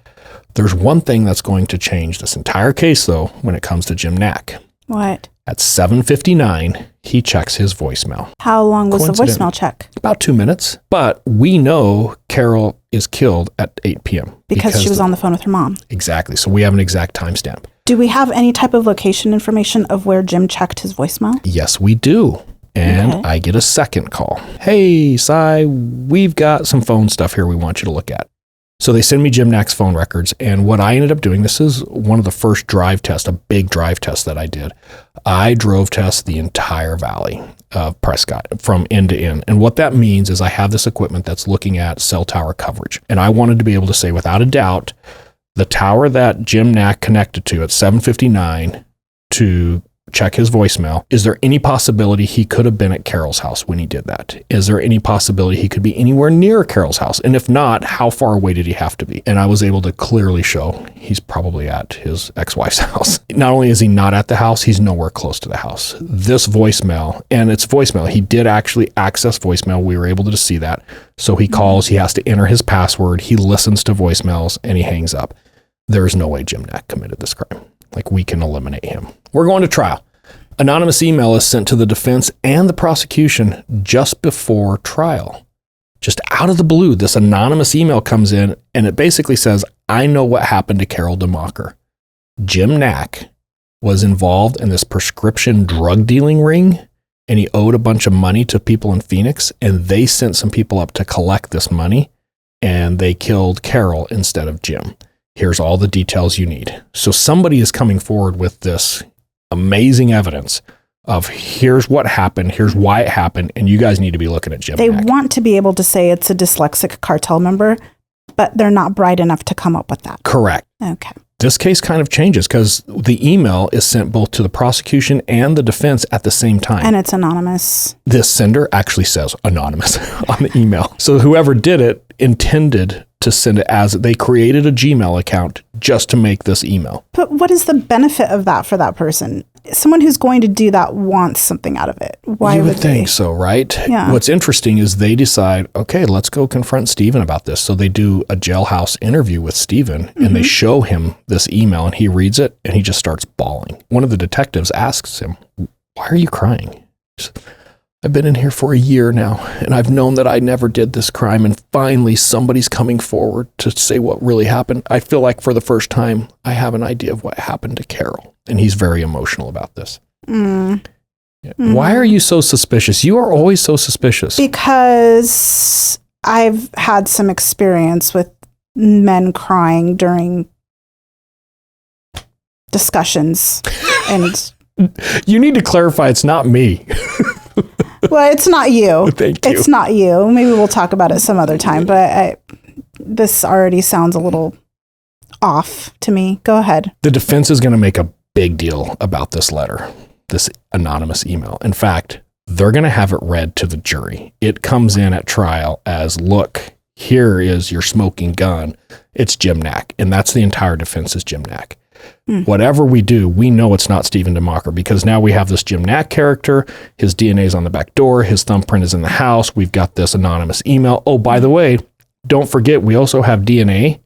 There's one thing that's going to change this entire case, though, when it comes to Jim Knack. What? At 7:59, he checks his voicemail. How long was the voicemail check? About 2 minutes. But we know Carol is killed at 8 p.m. Because she was on the phone with her mom. Exactly. So we have an exact timestamp. Do we have any type of location information of where Jim checked his voicemail? Yes, we do. And I get a second call. Hey, Cy, we've got some phone stuff here we want you to look at. So they send me Jim Knack's phone records. And what I ended up doing, this is one of the first drive tests, a big drive test that I did. I drove test the entire valley of Prescott from end to end. And what that means is I have this equipment that's looking at cell tower coverage. And I wanted to be able to say without a doubt, the tower that Jim Knack connected to at 7:59 to check his voicemail, is there any possibility he could have been at Carol's house when he did that? Is there any possibility he could be anywhere near Carol's house? And if not, how far away did he have to be? And I was able to clearly show he's probably at his ex-wife's house. Not only is he not at the house, he's nowhere close to the house. This voicemail, and it's voicemail, he did actually access voicemail. We were able to see that. So he calls, he has to enter his password, he listens to voicemails, and he hangs up. There is no way Jim Knack committed this crime. Like, we can eliminate him. We're going to trial. Anonymous email is sent to the defense and the prosecution just before trial. Just out of the blue, this anonymous email comes in and it basically says, I know what happened to Carol DeMocker. Jim Knack was involved in this prescription drug dealing ring and he owed a bunch of money to people in Phoenix, and they sent some people up to collect this money, and they killed Carol instead of Jim. Here's all the details you need. So somebody is coming forward with this amazing evidence of here's what happened, here's why it happened, and you guys need to be looking at Jim. They want to be able to say it's a dyslexic cartel member, but they're not bright enough to come up with that. Correct. Okay. This case kind of changes because the email is sent both to the prosecution and the defense at the same time. And it's anonymous. This sender actually says anonymous on the email. So whoever did it intended to send it as they created a Gmail account just to make this email. But what is the benefit of that for that person? Someone who's going to do that wants something out of it. Why you would they? think so, right? Yeah. What's interesting is they decide, okay, let's go confront Stephen about this. So they do a jailhouse interview with Stephen and they show him this email and he reads it and he just starts bawling. One of the detectives asks him, why are you crying? He says, I've been in here for a year now and I've known that I never did this crime, and finally somebody's coming forward to say what really happened. I feel like for the first time I have an idea of what happened to Carol. And he's very emotional about this. Why are you so suspicious? You are always so suspicious. Because I've had some experience with men crying during discussions. And you need to clarify it's not me. well, it's not you. Thank you. It's not you. Maybe we'll talk about it some other time, but this already sounds a little off to me. Go ahead. The defense is going to make a big deal about this letter, this anonymous email. In fact, they're going to have it read to the jury. It comes in at trial as, look, here is your smoking gun. It's Jim Knack. And that's the entire defense is Jim Knack. Whatever we do, we know it's not Stephen DeMocker because now we have this Jim Knack character. His DNA is on the back door. His thumbprint is in the house. We've got this anonymous email. Oh, by the way, don't forget, we also have DNA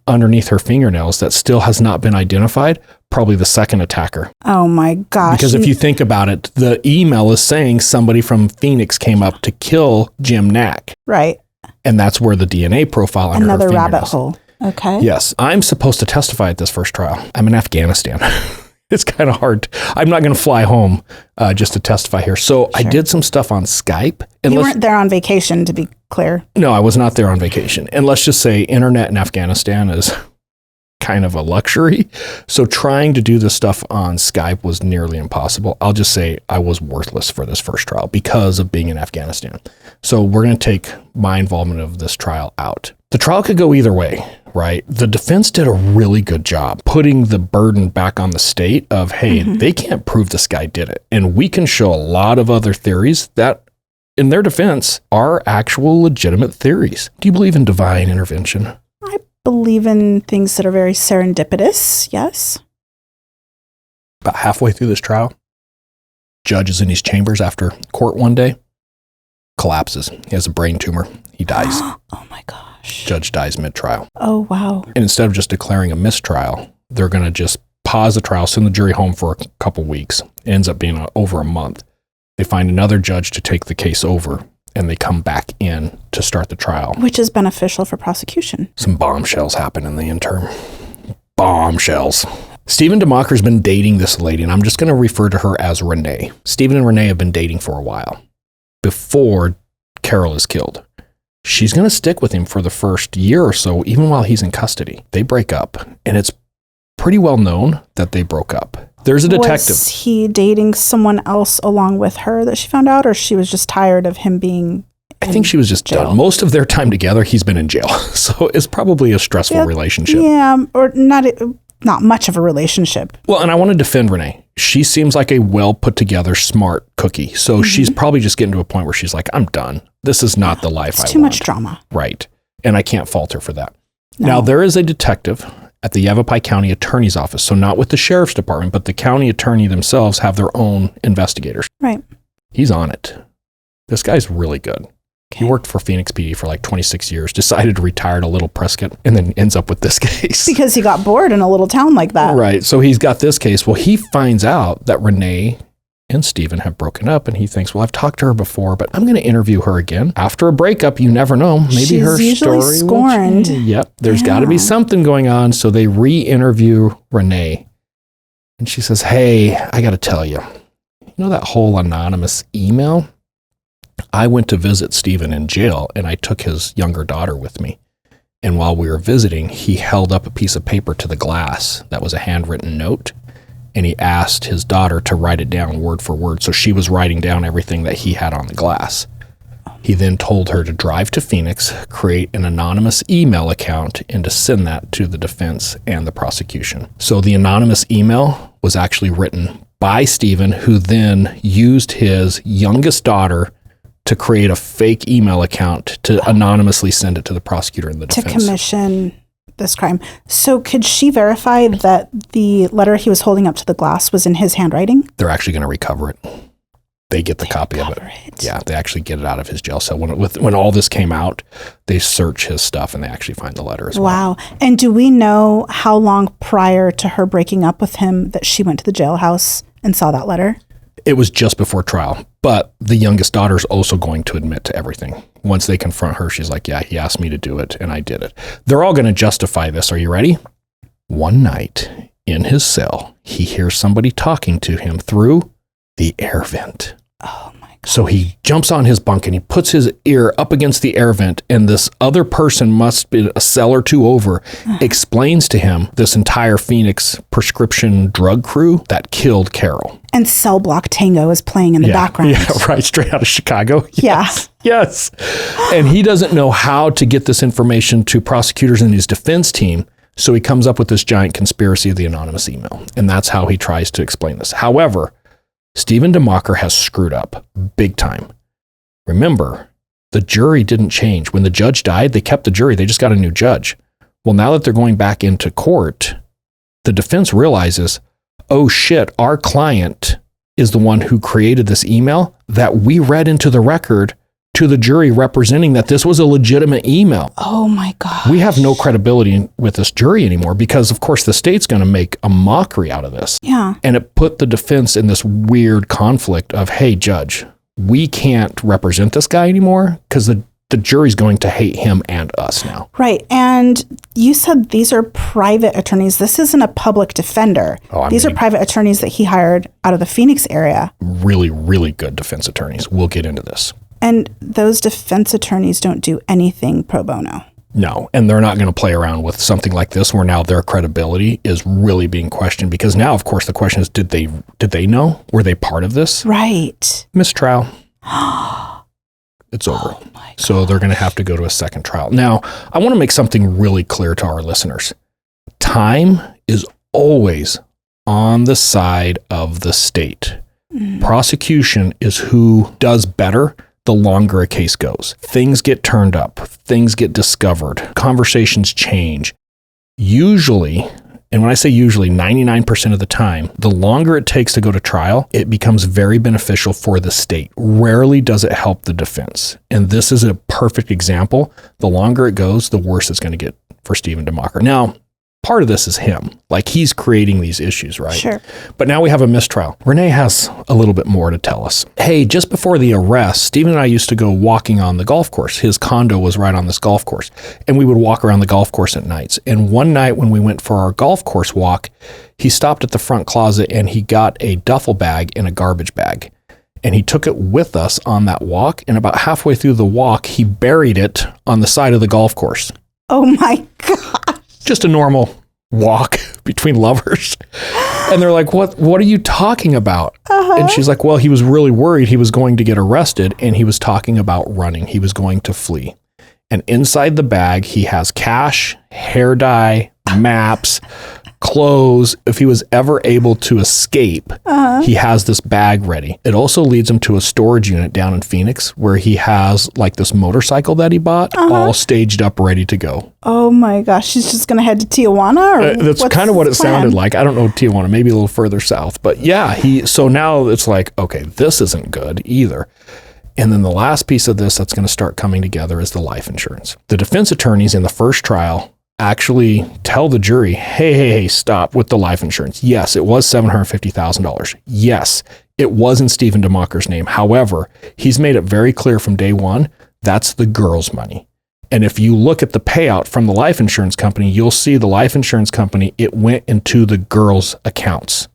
underneath her fingernails that still has not been identified, probably the second attacker. Oh my gosh. Because if you think about it, the email is saying somebody from Phoenix came up to kill Jim Knack. Right. And that's where the DNA profile under another her rabbit fingernails. hole. Okay. Yes. I'm supposed to testify at this first trial. I'm in Afghanistan. It's kind of hard. I'm not going to fly home just to testify here. So I did some stuff on Skype. You weren't there on vacation, to be clear. No, I was not there on vacation. And let's just say internet in Afghanistan is kind of a luxury. So trying to do this stuff on Skype was nearly impossible. I'll just say I was worthless for this first trial because of being in Afghanistan. So we're going to take my involvement of this trial out. The trial could go either way, right? The defense did a really good job putting the burden back on the state of, hey, they can't prove this guy did it. And we can show a lot of other theories that, in their defense, are actual legitimate theories. Do you believe in divine intervention? I believe in things that are very serendipitous, yes. About halfway through this trial, judge is in his chambers after court one day, collapses. He has a brain tumor. He dies. Oh my gosh. Judge dies mid-trial. Oh, wow. And instead of just declaring a mistrial, they're going to just pause the trial, send the jury home for a couple weeks. It ends up being over a month. They find another judge to take the case over, and they come back in to start the trial. Which is beneficial for prosecution. Some bombshells happen in the interim. Bombshells. Stephen DeMocker's been dating this lady, and I'm just going to refer to her as Renee. Stephen and Renee have been dating for a while before Carol is killed. She's going to stick with him for the first year or so, even while he's in custody. They break up, and it's pretty well known that they broke up. There's a detective. Was he dating someone else along with her that she found out, or she was just tired of him being I think she was just jail? done. Most of their time together, he's been in jail. So it's probably a stressful relationship. Yeah, or not much of a relationship. Well, and I want to defend Renee. She seems like a well put together, smart cookie. So she's probably just getting to a point where she's like, I'm done. This is not the life I want. It's too much drama. Right. And I can't fault her for that. No. Now, there is a detective at the Yavapai County Attorney's Office. So not with the Sheriff's Department, but the county attorney themselves have their own investigators. Right. He's on it. This guy's really good. He worked for Phoenix PD for like 26 years, decided to retire to Little Prescott, and then ends up with this case. Because he got bored in a little town like that. Right. So he's got this case. Well, he finds out that Renee and Stephen have broken up, and he thinks, well, I've talked to her before, but I'm going to interview her again. After a breakup, you never know. Maybe She's her usually story scorned. will change. Yep. There's got to be something going on. So they re-interview Renee. And she says, hey, I got to tell you, you know that whole anonymous email? I went to visit Stephen in jail, and I took his younger daughter with me. And while we were visiting, he held up a piece of paper to the glass that was a handwritten note, and he asked his daughter to write it down word for word. So she was writing down everything that he had on the glass. He then told her to drive to Phoenix, create an anonymous email account, and to send that to the defense and the prosecution. So the anonymous email was actually written by Stephen, who then used his youngest daughter to create a fake email account to anonymously send it to the prosecutor and the defense. To commission this crime. So could she verify that the letter he was holding up to the glass was in his handwriting? They're actually going to recover it. They get the copy of it. Yeah, they actually get it out of his jail cell. When all this came out, they search his stuff and they actually find the letter as well. Wow. And do we know how long prior to her breaking up with him that she went to the jailhouse and saw that letter? It was just before trial, but the youngest daughter is also going to admit to everything. Once they confront her, she's like, yeah, he asked me to do it, and I did it. They're all going to justify this. Are you ready? One night in his cell, he hears somebody talking to him through the air vent. Oh my God. So he jumps on his bunk and he puts his ear up against the air vent, and this other person, must be a cell or two over, explains to him this entire Phoenix prescription drug crew that killed Carol. And Cell Block Tango is playing in the background. Yeah, right. Straight out of Chicago. Yes. Yes. And he doesn't know how to get this information to prosecutors and his defense team. So he comes up with this giant conspiracy of the anonymous email. And that's how he tries to explain this. However, Stephen DeMocker has screwed up big time. Remember, the jury didn't change. When the judge died, they kept the jury. They just got a new judge. Well, now that they're going back into court, the defense realizes, oh shit, our client is the one who created this email that we read into the record to the jury, representing that this was a legitimate email. Oh my God. We have no credibility with this jury anymore because, of course, the state's going to make a mockery out of this. Yeah. And it put the defense in this weird conflict of, hey, judge, we can't represent this guy anymore because the jury's going to hate him and us now. Right. And you said these are private attorneys. This isn't a public defender. These are private attorneys that he hired out of the Phoenix area. Really, really good defense attorneys. We'll get into this. And those defense attorneys don't do anything pro bono. No, and they're not going to play around with something like this where now their credibility is really being questioned, because now, of course, the question is, did they know? Were they part of this? Right. Mistrial. It's over. So they're going to have to go to a second trial. Now, I want to make something really clear to our listeners. Time is always on the side of the state. Prosecution is who does better the longer a case goes. Things get turned up, things get discovered, conversations change. Usually, and when I say usually, 99% of the time, the longer it takes to go to trial, it becomes very beneficial for the state. Rarely does it help the defense. And this is a perfect example. The longer it goes, the worse it's going to get for Stephen DeMocker. Now, part of this is him. Like, he's creating these issues, right? Sure. But now we have a mistrial. Renee has a little bit more to tell us. Hey, just before the arrest, Stephen and I used to go walking on the golf course. His condo was right on this golf course. And we would walk around the golf course at nights. And one night when we went for our golf course walk, he stopped at the front closet and he got a duffel bag and a garbage bag. And he took it with us on that walk. And about halfway through the walk, he buried it on the side of the golf course. Oh my God. Just a normal walk between lovers. And they're like, what are you talking about? And she's like, well, he was really worried he was going to get arrested, and he was talking about running. He was going to flee. And inside the bag, he has cash, hair dye, maps, clothes. If he was ever able to escape, he has this bag ready. It also leads him to a storage unit down in Phoenix where he has like this motorcycle that he bought all staged up, ready to go. Oh my gosh. She's just going to head to Tijuana? That's kind of what it sounded like. I don't know Tijuana, maybe a little further south. But yeah, so now it's like, okay, this isn't good either. And then the last piece of this that's going to start coming together is the life insurance. The defense attorneys in the first trial actually tell the jury, hey, stop with the life insurance. Yes, it was $750,000. Yes, it was in Stephen DeMocker's name. However, he's made it very clear from day one, that's the girl's money. And if you look at the payout from the life insurance company, you'll see the life insurance company, it went into the girl's accounts.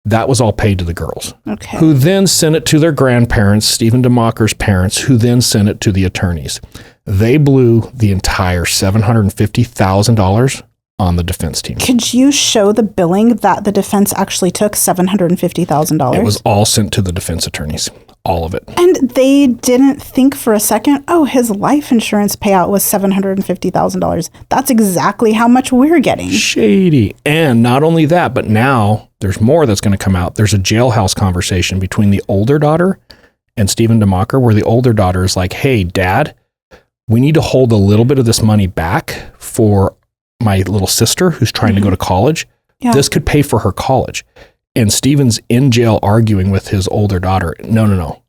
That was all paid to the girls, Okay. who then sent it to their grandparents, Stephen DeMocker's parents, who then sent it to the attorneys. They blew the entire $750,000 on the defense team. Could you show the billing that the defense actually took $750,000? It was all sent to the defense attorneys, all of it. And they didn't think for a second, oh, his life insurance payout was $750,000. That's exactly how much we're getting. Shady. And not only that, but now there's more that's going to come out. There's a jailhouse conversation between the older daughter and Stephen DeMocker, where the older daughter is like, hey, Dad, we need to hold a little bit of this money back for my little sister who's trying to go to college. Yeah. This could pay for her college. And Stephen's in jail arguing with his older daughter. No.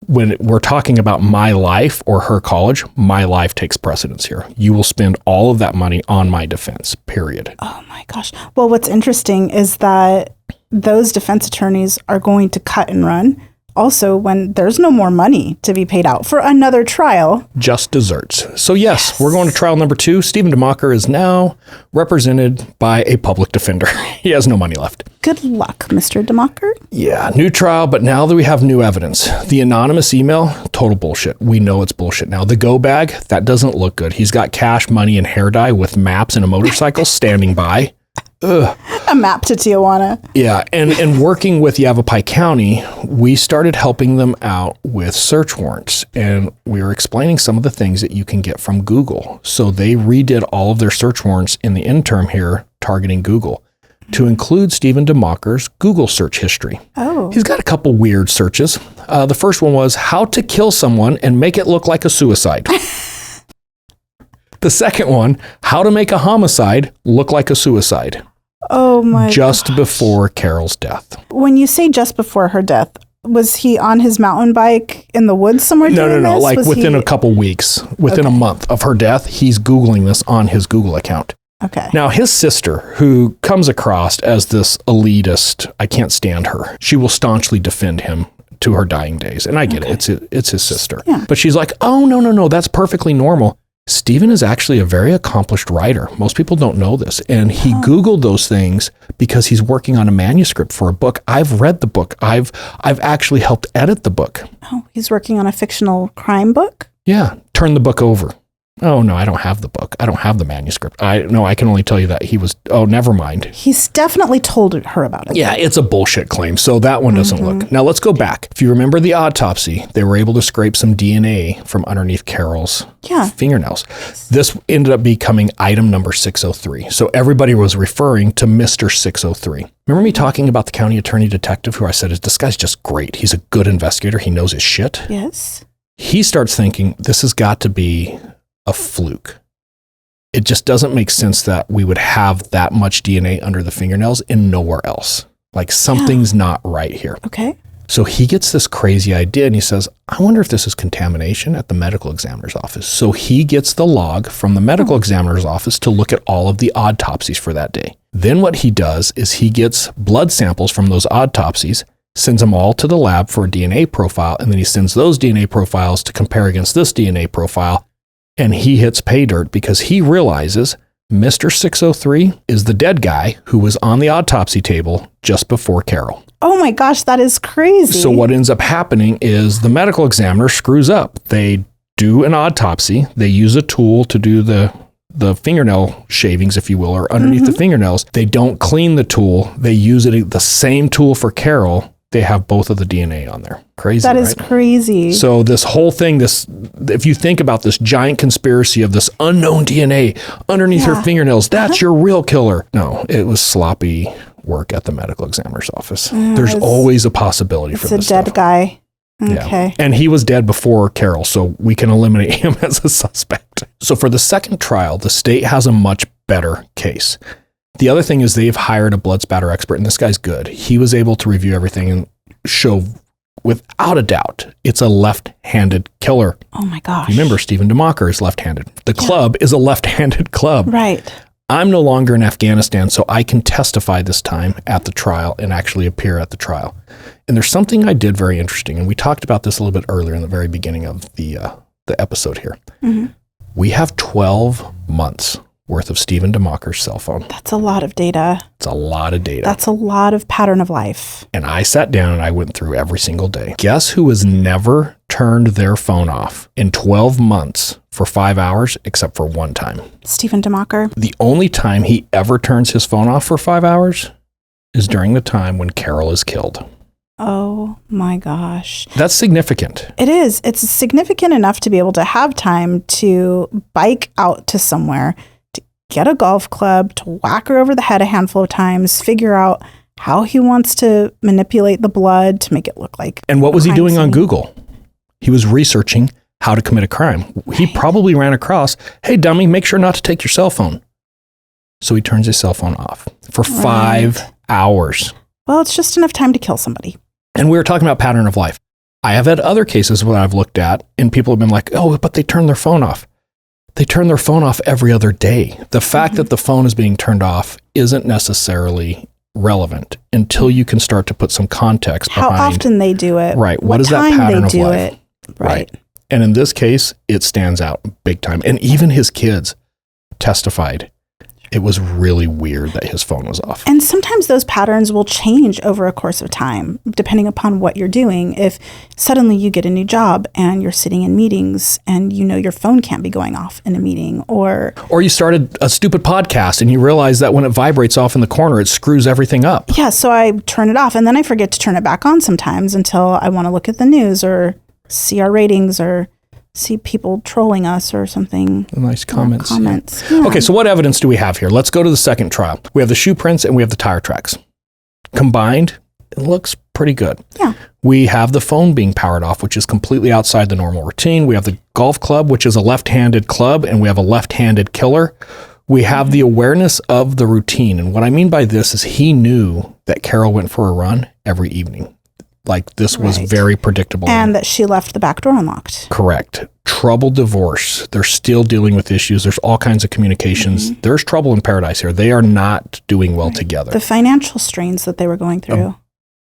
When we're talking about my life or her college, my life takes precedence here. You will spend all of that money on my defense, period. Oh my gosh. Well, what's interesting is that those defense attorneys are going to cut and run also when there's no more money to be paid out for another trial. Just desserts. So yes, we're going to trial number 2. Stephen DeMocker is now represented by a public defender. He has no money left. Good luck, Mr. DeMocker. Yeah, new trial, but now that we have new evidence, the anonymous email, total bullshit. We know it's bullshit now. The go bag, that doesn't look good. He's got cash, money, and hair dye with maps and a motorcycle standing by. Ugh. A map to Tijuana. Yeah, and working with Yavapai County, we started helping them out with search warrants, and we were explaining some of the things that you can get from Google. So they redid all of their search warrants in the interim here, targeting Google, to include Stephen DeMocker's Google search history. Oh. He's got a couple weird searches. The first one was how to kill someone and make it look like a suicide. The second one, how to make a homicide look like a suicide. Oh my Just before Carol's death. When you say just before her death, was he on his mountain bike in the woods somewhere doing No. this? Like Was within he... a couple weeks, within a month of her death, he's Googling this on his Google account. Okay. Now, his sister, who comes across as this elitist, I can't stand her. She will staunchly defend him to her dying days. And I get it. It's his sister. Yeah. But she's like, oh, no. That's perfectly normal. Stephen is actually a very accomplished writer. Most people don't know this. And he Googled those things because he's working on a manuscript for a book. I've read the book. I've actually helped edit the book. Oh, he's working on a fictional crime book? Yeah. Turn the book over. Oh, no, I don't have the book. I don't have the manuscript. I can only tell you that he was, never mind. He's definitely told her about it. Yeah, it's a bullshit claim. So that one doesn't look. Now let's go back. If you remember the autopsy, they were able to scrape some DNA from underneath Carol's fingernails. This ended up becoming item number 603. So everybody was referring to Mr. 603. Remember me talking about the county attorney detective who I said, this guy's just great. He's a good investigator. He knows his shit. Yes. He starts thinking this has got to be a fluke. It just doesn't make sense that we would have that much DNA under the fingernails and nowhere else. Like something's not right here. Okay. So he gets this crazy idea and he says, I wonder if this is contamination at the medical examiner's office. So he gets the log from the medical examiner's office to look at all of the autopsies for that day. Then what he does is he gets blood samples from those autopsies, sends them all to the lab for a DNA profile, and then he sends those DNA profiles to compare against this DNA profile. And he hits pay dirt because he realizes Mr. 603 is the dead guy who was on the autopsy table just before Carol. Oh my gosh, that is crazy. So what ends up happening is the medical examiner screws up. They do an autopsy. They use a tool to do the fingernail shavings, if you will, or underneath the fingernails. They don't clean the tool. They use the same tool for Carol. They have both of the DNA on there. Crazy, That is crazy. So this whole thing, if you think about this giant conspiracy of this unknown DNA underneath her fingernails, that's your real killer. No, it was sloppy work at the medical examiner's office. There's always a possibility for this It's a dead stuff. guy. Okay. Yeah. And he was dead before Carol, so we can eliminate him as a suspect. So for the second trial, the state has a much better case. The other thing is they've hired a blood spatter expert, and this guy's good. He was able to review everything and show without a doubt it's a left-handed killer. Oh my gosh. Remember, Stephen DeMocker is left-handed. The club is a left-handed club. Right. I'm no longer in Afghanistan, so I can testify this time at the trial and actually appear at the trial. And there's something I did very interesting, and we talked about this a little bit earlier in the very beginning of the episode here. We have 12 months worth of Stephen DeMocker's cell phone. That's a lot of data. It's a lot of data. That's a lot of pattern of life. And I sat down and I went through every single day. Guess who has never turned their phone off in 12 months for 5 hours except for one time? Stephen DeMocker. The only time he ever turns his phone off for 5 hours is during the time when Carol is killed. Oh my gosh. That's significant. It is. It's significant enough to be able to have time to bike out to somewhere, to get a golf club, to whack her over the head a handful of times, figure out how he wants to manipulate the blood to make it look like. And what was he doing on Google? He was researching how to commit a crime. He probably ran across, hey, dummy, make sure not to take your cell phone. So he turns his cell phone off for 5 hours. Well, it's just enough time to kill somebody. And we were talking about pattern of life. I have had other cases where I've looked at and people have been like, oh, but they turn their phone off. They turn their phone off every other day. The fact that the phone is being turned off isn't necessarily relevant until you can start to put some context behind. How often they do it. Right. What is that pattern of life? Right. And in this case, it stands out big time. And even his kids testified it was really weird that his phone was off. And sometimes those patterns will change over a course of time, depending upon what you're doing. If suddenly you get a new job and you're sitting in meetings and you know your phone can't be going off in a meeting, or you started a stupid podcast and you realize that when it vibrates off in the corner, it screws everything up. Yeah, so I turn it off and then I forget to turn it back on sometimes until I want to look at the news or see our ratings or see people trolling us or something. Nice comments. Yeah. Okay, so what evidence do we have here? Let's go to the second trial. We have the shoe prints and we have the tire tracks. Combined, it looks pretty good. Yeah. We have the phone being powered off, which is completely outside the normal routine. We have the golf club, which is a left-handed club, and we have a left-handed killer. We have the awareness of the routine. And what I mean by this is he knew that Carol went for a run every evening. Like this was very predictable. And that she left the back door unlocked. Correct. Troubled divorce. They're still dealing with issues. There's all kinds of communications. There's trouble in paradise here. They are not doing well together. The financial strains that they were going through.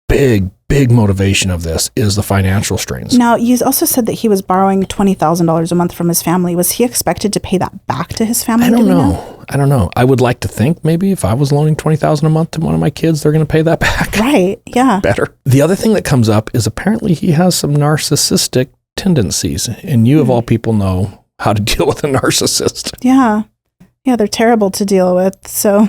Big motivation of this is the financial strains. Now, you also said that he was borrowing $20,000 a month from his family. Was he expected to pay that back to his family? I don't know. I would like to think maybe if I was loaning $20,000 a month to one of my kids, they're going to pay that back. Right. Yeah. Better. The other thing that comes up is apparently he has some narcissistic tendencies, and you of all people know how to deal with a narcissist. Yeah. Yeah, they're terrible to deal with. So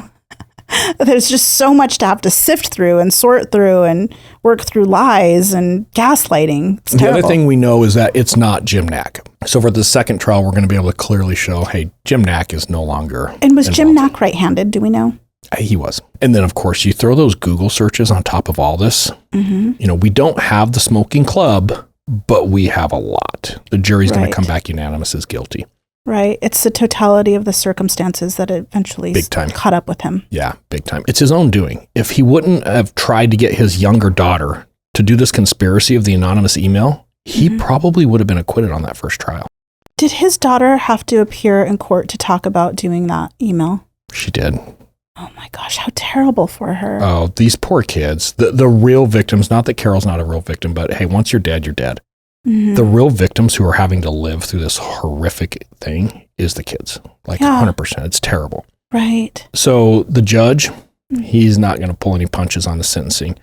there's just so much to have to sift through and sort through and work through lies and gaslighting. It's terrible. The other thing we know is that it's not Jim Knack. So for the second trial, we're going to be able to clearly show, hey, Jim Knack is no longer And was involved. Jim Knack right-handed? Do we know? He was. And then, of course, you throw those Google searches on top of all this. You know, we don't have the smoking club, but we have a lot. The jury's going to come back unanimous as guilty. Right. It's the totality of the circumstances that eventually caught up with him. Yeah, big time. It's his own doing. If he wouldn't have tried to get his younger daughter to do this conspiracy of the anonymous email, he probably would have been acquitted on that first trial. Did his daughter have to appear in court to talk about doing that email? She did. Oh my gosh, how terrible for her. Oh, these poor kids. The real victims, not that Carol's not a real victim, but hey, once you're dead, you're dead. The real victims who are having to live through this horrific thing is the kids. Like 100%. It's terrible. Right. So the judge, he's not going to pull any punches on the sentencing.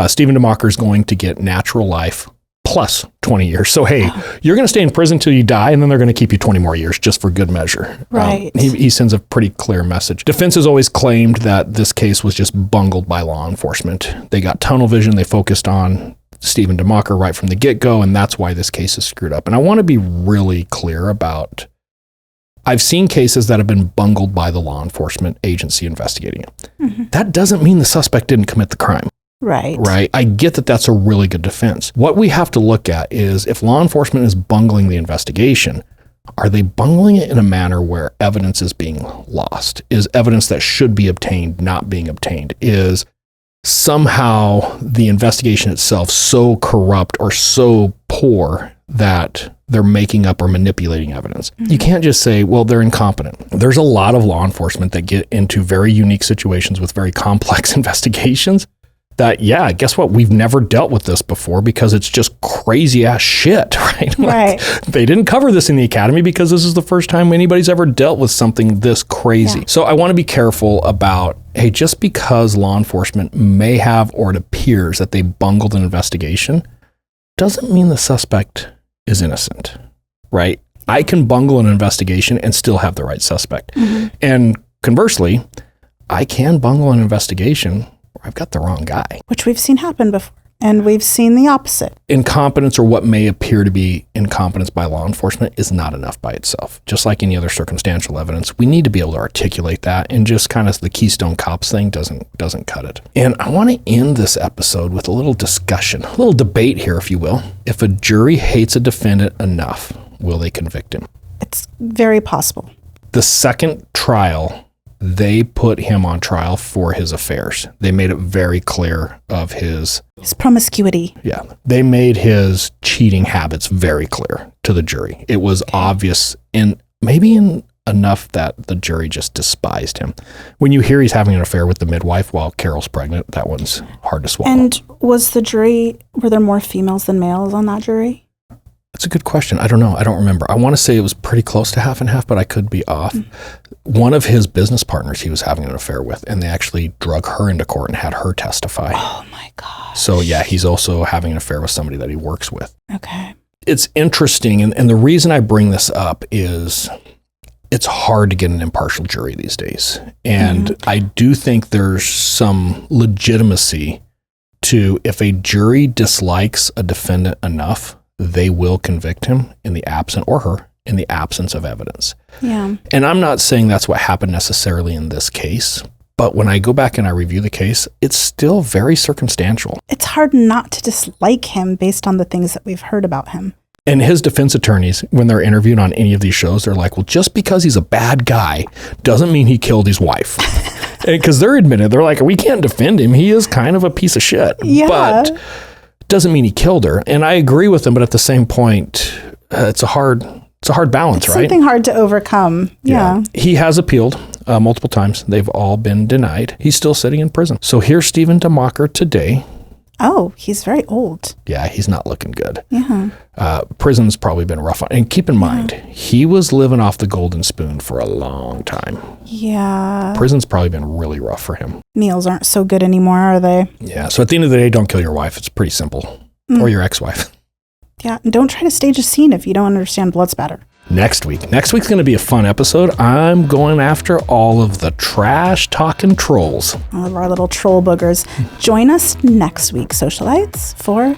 Stephen DeMocker is going to get natural life plus 20 years. So, hey, you're going to stay in prison till you die, and then they're going to keep you 20 more years just for good measure. Right. He sends a pretty clear message. Defense has always claimed that this case was just bungled by law enforcement. They got tunnel vision. They focused on Stephen DeMocker right from the get-go, and that's why this case is screwed up. And I want to be really clear about, I've seen cases that have been bungled by the law enforcement agency investigating it. That doesn't mean the suspect didn't commit the crime. Right. I get that that's a really good defense. What we have to look at is if law enforcement is bungling the investigation, are they bungling it in a manner where evidence is being lost? Is evidence that should be obtained not being obtained? Is somehow the investigation itself so corrupt or so poor that they're making up or manipulating evidence? You can't just say, well, they're incompetent. There's a lot of law enforcement that get into very unique situations with very complex investigations that, yeah, guess what? We've never dealt with this before because it's just crazy ass shit, right? Right. They didn't cover this in the academy because this is the first time anybody's ever dealt with something this crazy. Yeah. So I want to be careful about, hey, just because law enforcement may have, or it appears that they bungled an investigation, doesn't mean the suspect is innocent, right? I can bungle an investigation and still have the right suspect. Mm-hmm. And conversely, I can bungle an investigation where I've got the wrong guy. Which we've seen happen before. And we've seen the opposite. Incompetence, or what may appear to be incompetence by law enforcement, is not enough by itself. Just like any other circumstantial evidence, we need to be able to articulate that, and just kind of the Keystone Cops thing doesn't cut it. And I want to end this episode with a little discussion, a little debate here, if you will. If a jury hates a defendant enough, will they convict him? It's very possible. The second trial, they put him on trial for his affairs. They made it very clear of his promiscuity. Yeah. They made his cheating habits very clear to the jury. It was obvious, and maybe enough that the jury just despised him. When you hear he's having an affair with the midwife while Carol's pregnant, that one's hard to swallow. And were there more females than males on that jury? That's a good question. I don't know. I don't remember. I want to say it was pretty close to half and half, but I could be off. One of his business partners he was having an affair with, and they actually drug her into court and had her testify. Oh my gosh. So yeah, he's also having an affair with somebody that he works with. Okay. It's interesting, and the reason I bring this up is it's hard to get an impartial jury these days. And I do think there's some legitimacy to, if a jury dislikes a defendant enough, they will convict him in the absence, or her, in the absence of evidence. Yeah. And I'm not saying that's what happened necessarily in this case, but when I go back and I review the case, it's still very circumstantial. It's hard not to dislike him based on the things that we've heard about him. And his defense attorneys, when they're interviewed on any of these shows, they're like, well, just because he's a bad guy doesn't mean he killed his wife. Because they're admitted, they're like, we can't defend him. He is kind of a piece of shit. Yeah. But doesn't mean he killed her. And I agree with him, but at the same point, it's a hard balance, right? Something hard to overcome. Yeah. He has appealed multiple times. They've all been denied. He's still sitting in prison. So here's Stephen DeMocker today. Oh, he's very old. Yeah, he's not looking good. Yeah. Prison's probably been rough on. And keep in mind, he was living off the golden spoon for a long time. Yeah. Prison's probably been really rough for him. Meals aren't so good anymore, are they? Yeah. So at the end of the day, don't kill your wife. It's pretty simple. Or your ex-wife. Yeah. And don't try to stage a scene if you don't understand blood spatter. Next week's going to be a fun episode. I'm going after all of the trash talking trolls. All of our little troll boogers. Join us next week, socialites, for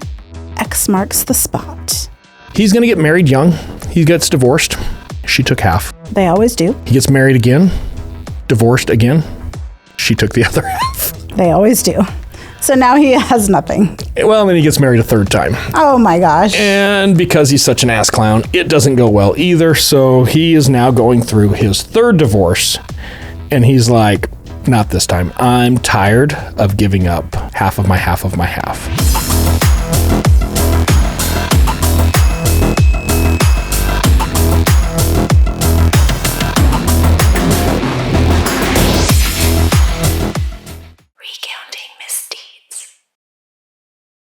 X Marks the Spot. He's going to get married young. He gets divorced. She took half. They always do. He gets married again. Divorced again. She took the other half. They always do. So now he has nothing. Well, then he gets married a third time. Oh my gosh. And because he's such an ass clown, it doesn't go well either. So he is now going through his third divorce. And he's like, not this time. I'm tired of giving up half of my half of my half.